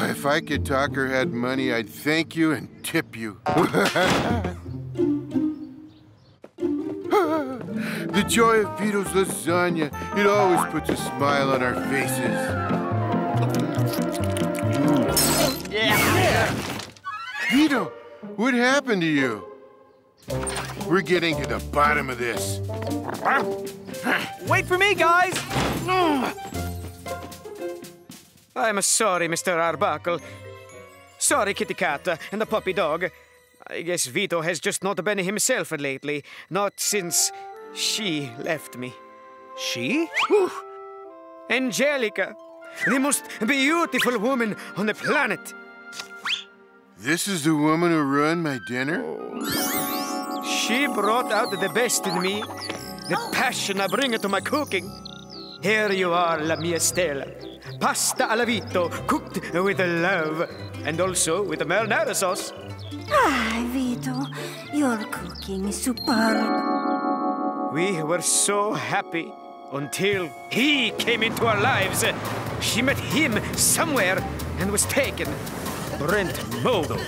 If I could talk or had money, I'd thank you and tip you. The joy of Vito's lasagna. It always puts a smile on our faces. Vito, what happened to you? We're getting to the bottom of this. Wait for me, guys! I'm sorry, Mr. Arbuckle. Sorry, Kitty Cat and the puppy dog. I guess Vito has just not been himself lately. Not since she left me. She? Angelica, the most beautiful woman on the planet. This is the woman who ruined my dinner? She brought out the best in me, the passion I bring to my cooking. Here you are, la mia stella. Pasta alla vito, cooked with love, and also with the marinara sauce. Ah, Vito, your cooking is superb. We were so happy until he came into our lives. She met him somewhere and was taken. Brent Mogul.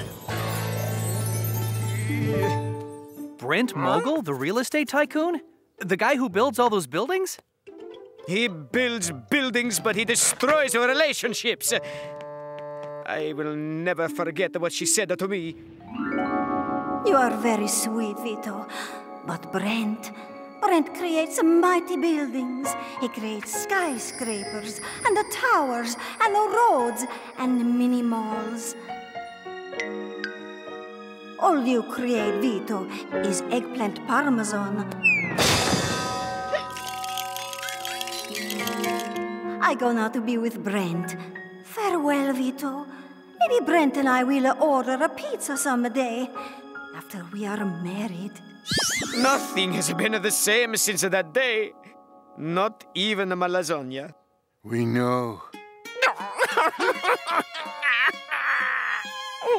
Brent Mogul, the real estate tycoon? The guy who builds all those buildings? He builds buildings, but he destroys our relationships. I will never forget what she said to me. You are very sweet, Vito. But Brent creates mighty buildings. He creates skyscrapers, and the towers, and the roads, and the mini malls. All you create, Vito, is eggplant parmesan. I go now to be with Brent. Farewell, Vito. Maybe Brent and I will order a pizza someday, after we are married. Nothing has been the same since that day. Not even my lasagna. We know.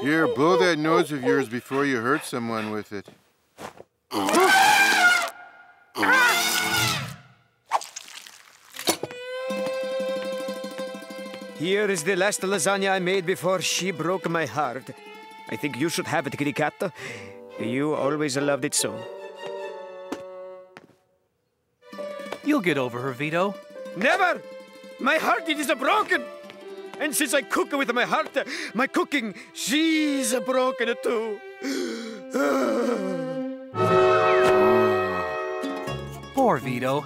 Here, blow that nose of yours before you hurt someone with it. Here is the last lasagna I made before she broke my heart. I think you should have it, kitty cat. You always loved it so. You'll get over her, Vito. Never! My heart, it is broken! And since I cook with my heart, my cooking, she's broken too. Poor Vito.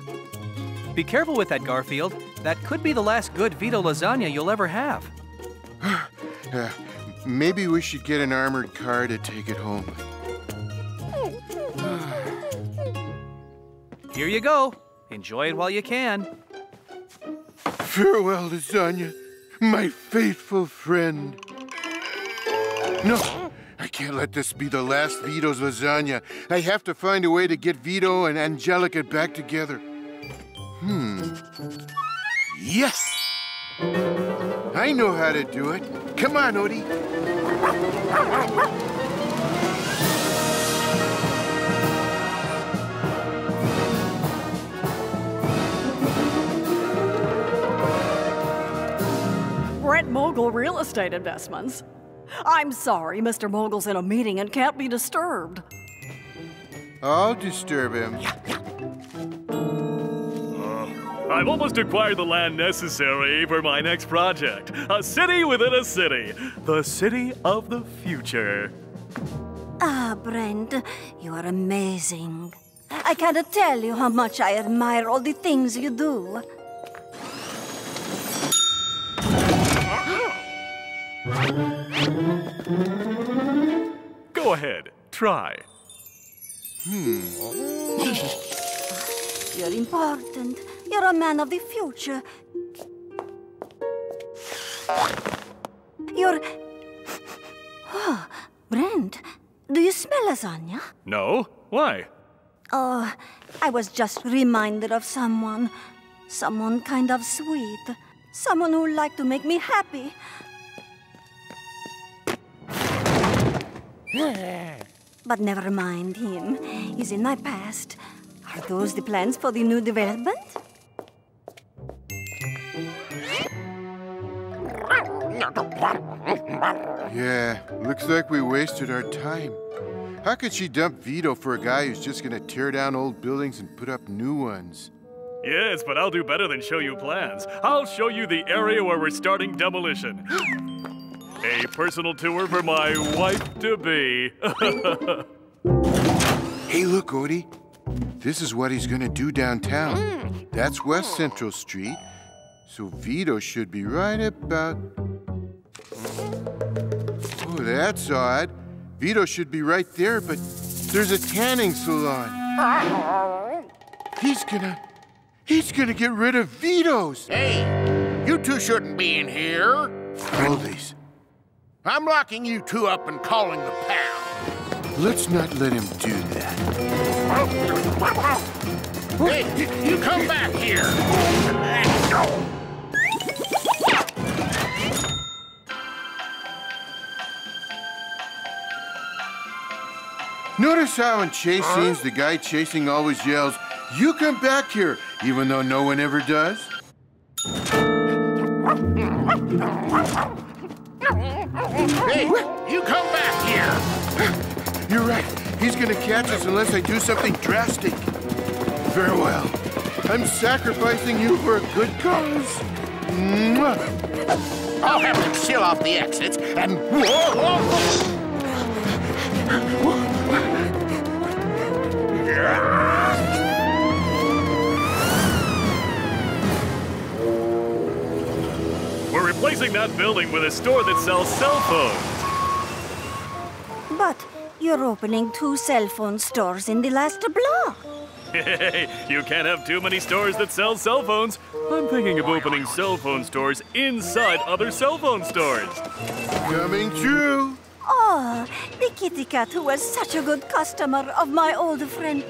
Be careful with that, Garfield. That could be the last good Vito lasagna you'll ever have. Maybe we should get an armored car to take it home. Here you go. Enjoy it while you can. Farewell, lasagna, my faithful friend. No, I can't let this be the last Vito's lasagna. I have to find a way to get Vito and Angelica back together. Yes! I know how to do it. Come on, Odie. Brent Mogul Real Estate Investments. I'm sorry, Mr. Mogul's in a meeting and can't be disturbed. I'll disturb him. I've almost acquired the land necessary for my next project. A city within a city. The city of the future. Ah, Brent, you are amazing. I can't tell you how much I admire all the things you do. Go ahead, try. You're important. You're a man of the future. You're... Oh, Brent, do you smell lasagna? No? Why? Oh, I was just reminded of someone. Someone kind of sweet. Someone who liked to make me happy. But never mind him. He's in my past. Are those the plans for the new development? Yeah, looks like we wasted our time. How could she dump Vito for a guy who's just gonna tear down old buildings and put up new ones? Yes, but I'll do better than show you plans. I'll show you the area where we're starting demolition. A personal tour for my wife-to-be. Hey, look, Odie. This is what he's gonna do downtown. That's West Central Street, so Vito should be right about... Oh, that's odd. Vito should be right there, but there's a tanning salon. He's gonna get rid of Vito's. Hey, you two shouldn't be in here. Oldies. I'm locking you two up and calling the pound. Let's not let him do that. Hey, you come back here. Notice how in chase scenes the guy chasing always yells, "You come back here," even though no one ever does? Hey, you come back here. You're right. He's gonna catch us unless I do something drastic. Farewell. I'm sacrificing you for a good cause. Mwah. I'll have them seal off the exits and... We're replacing that building with a store that sells cell phones. But you're opening 2 cell phone stores in the last block. Hey, you can't have too many stores that sell cell phones. I'm thinking of opening cell phone stores inside other cell phone stores. Coming true. Oh, the kitty cat who was such a good customer of my old friend,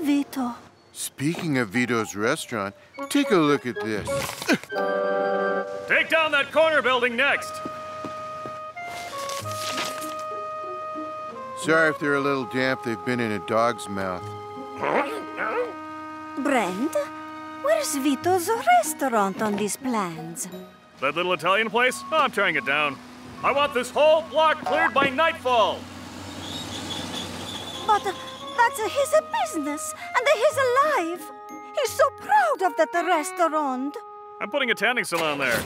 Vito. Speaking of Vito's restaurant, take a look at this. Take down that corner building next. Sorry if they're a little damp. They've been in a dog's mouth. Brent, where's Vito's restaurant on these plans? That little Italian place? Oh, I'm tearing it down. I want this whole block cleared by nightfall. But that's his business, and he's alive. He's so proud of that restaurant. I'm putting a tanning salon there.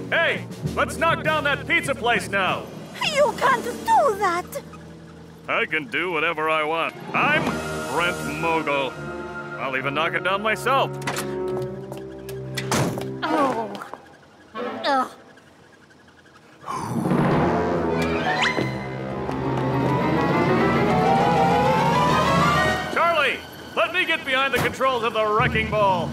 Hey, let's knock down that pizza place now. You can't do that. I can do whatever I want. I'm Brent Mogul. I'll even knock it down myself. Oh. Ugh. Charlie, let me get behind the controls of the wrecking ball.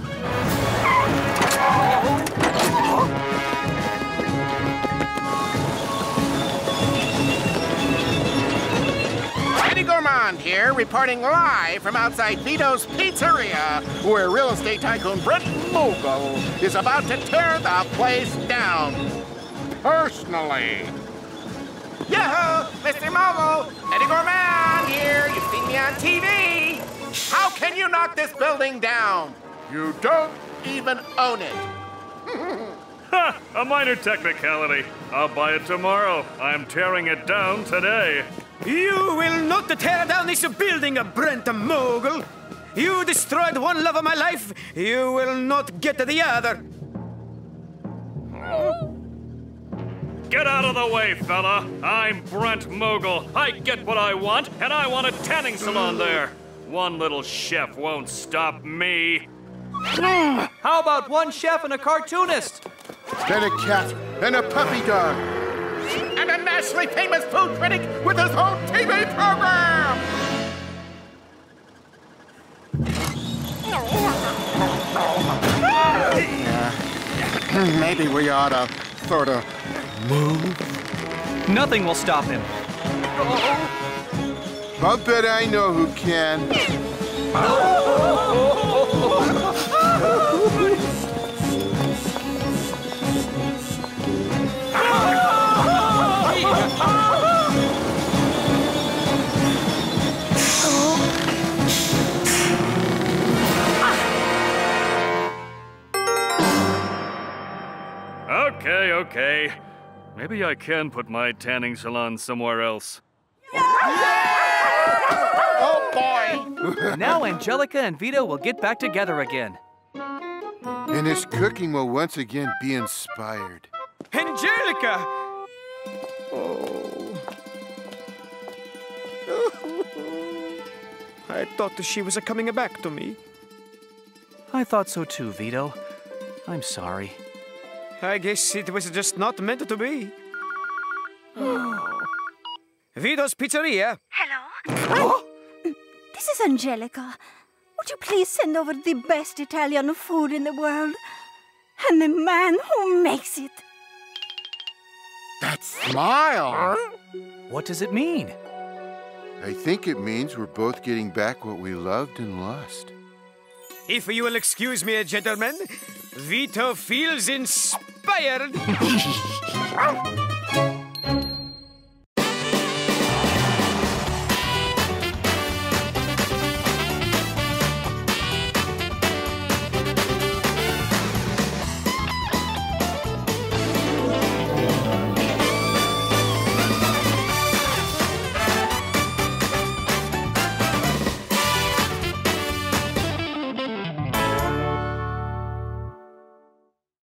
Eddie Gourmand here, reporting live from outside Vito's Pizzeria, where real estate tycoon Brent Mogul is about to tear the place down. Personally. Yo, Mr. Mogul! Eddie Gourmand here! You've seen me on TV! How can you knock this building down? You don't even own it. Ha! A minor technicality. I'll buy it tomorrow. I'm tearing it down today. You will not tear down this building, Brent Mogul. You destroyed one love of my life. You will not get the other. Get out of the way, fella. I'm Brent Mogul. I get what I want, and I want a tanning salon there. One little chef won't stop me. How about one chef and a cartoonist? Then a cat and a puppy dog. And a nationally famous food critic with his own TV program! Maybe we ought to sort of move. Nothing will stop him. I'll bet I know who can. Okay. Maybe I can put my tanning salon somewhere else. Oh, boy! Now Angelica and Vito will get back together again. And his cooking will once again be inspired. Angelica! Oh. I thought she was coming back to me. I thought so too, Vito. I'm sorry. I guess it was just not meant to be. Vito's Pizzeria. Hello? This is Angelica. Would you please send over the best Italian food in the world? And the man who makes it. That smile! What does it mean? I think it means we're both getting back what we loved and lost. If you will excuse me, gentlemen, Vito feels inspired.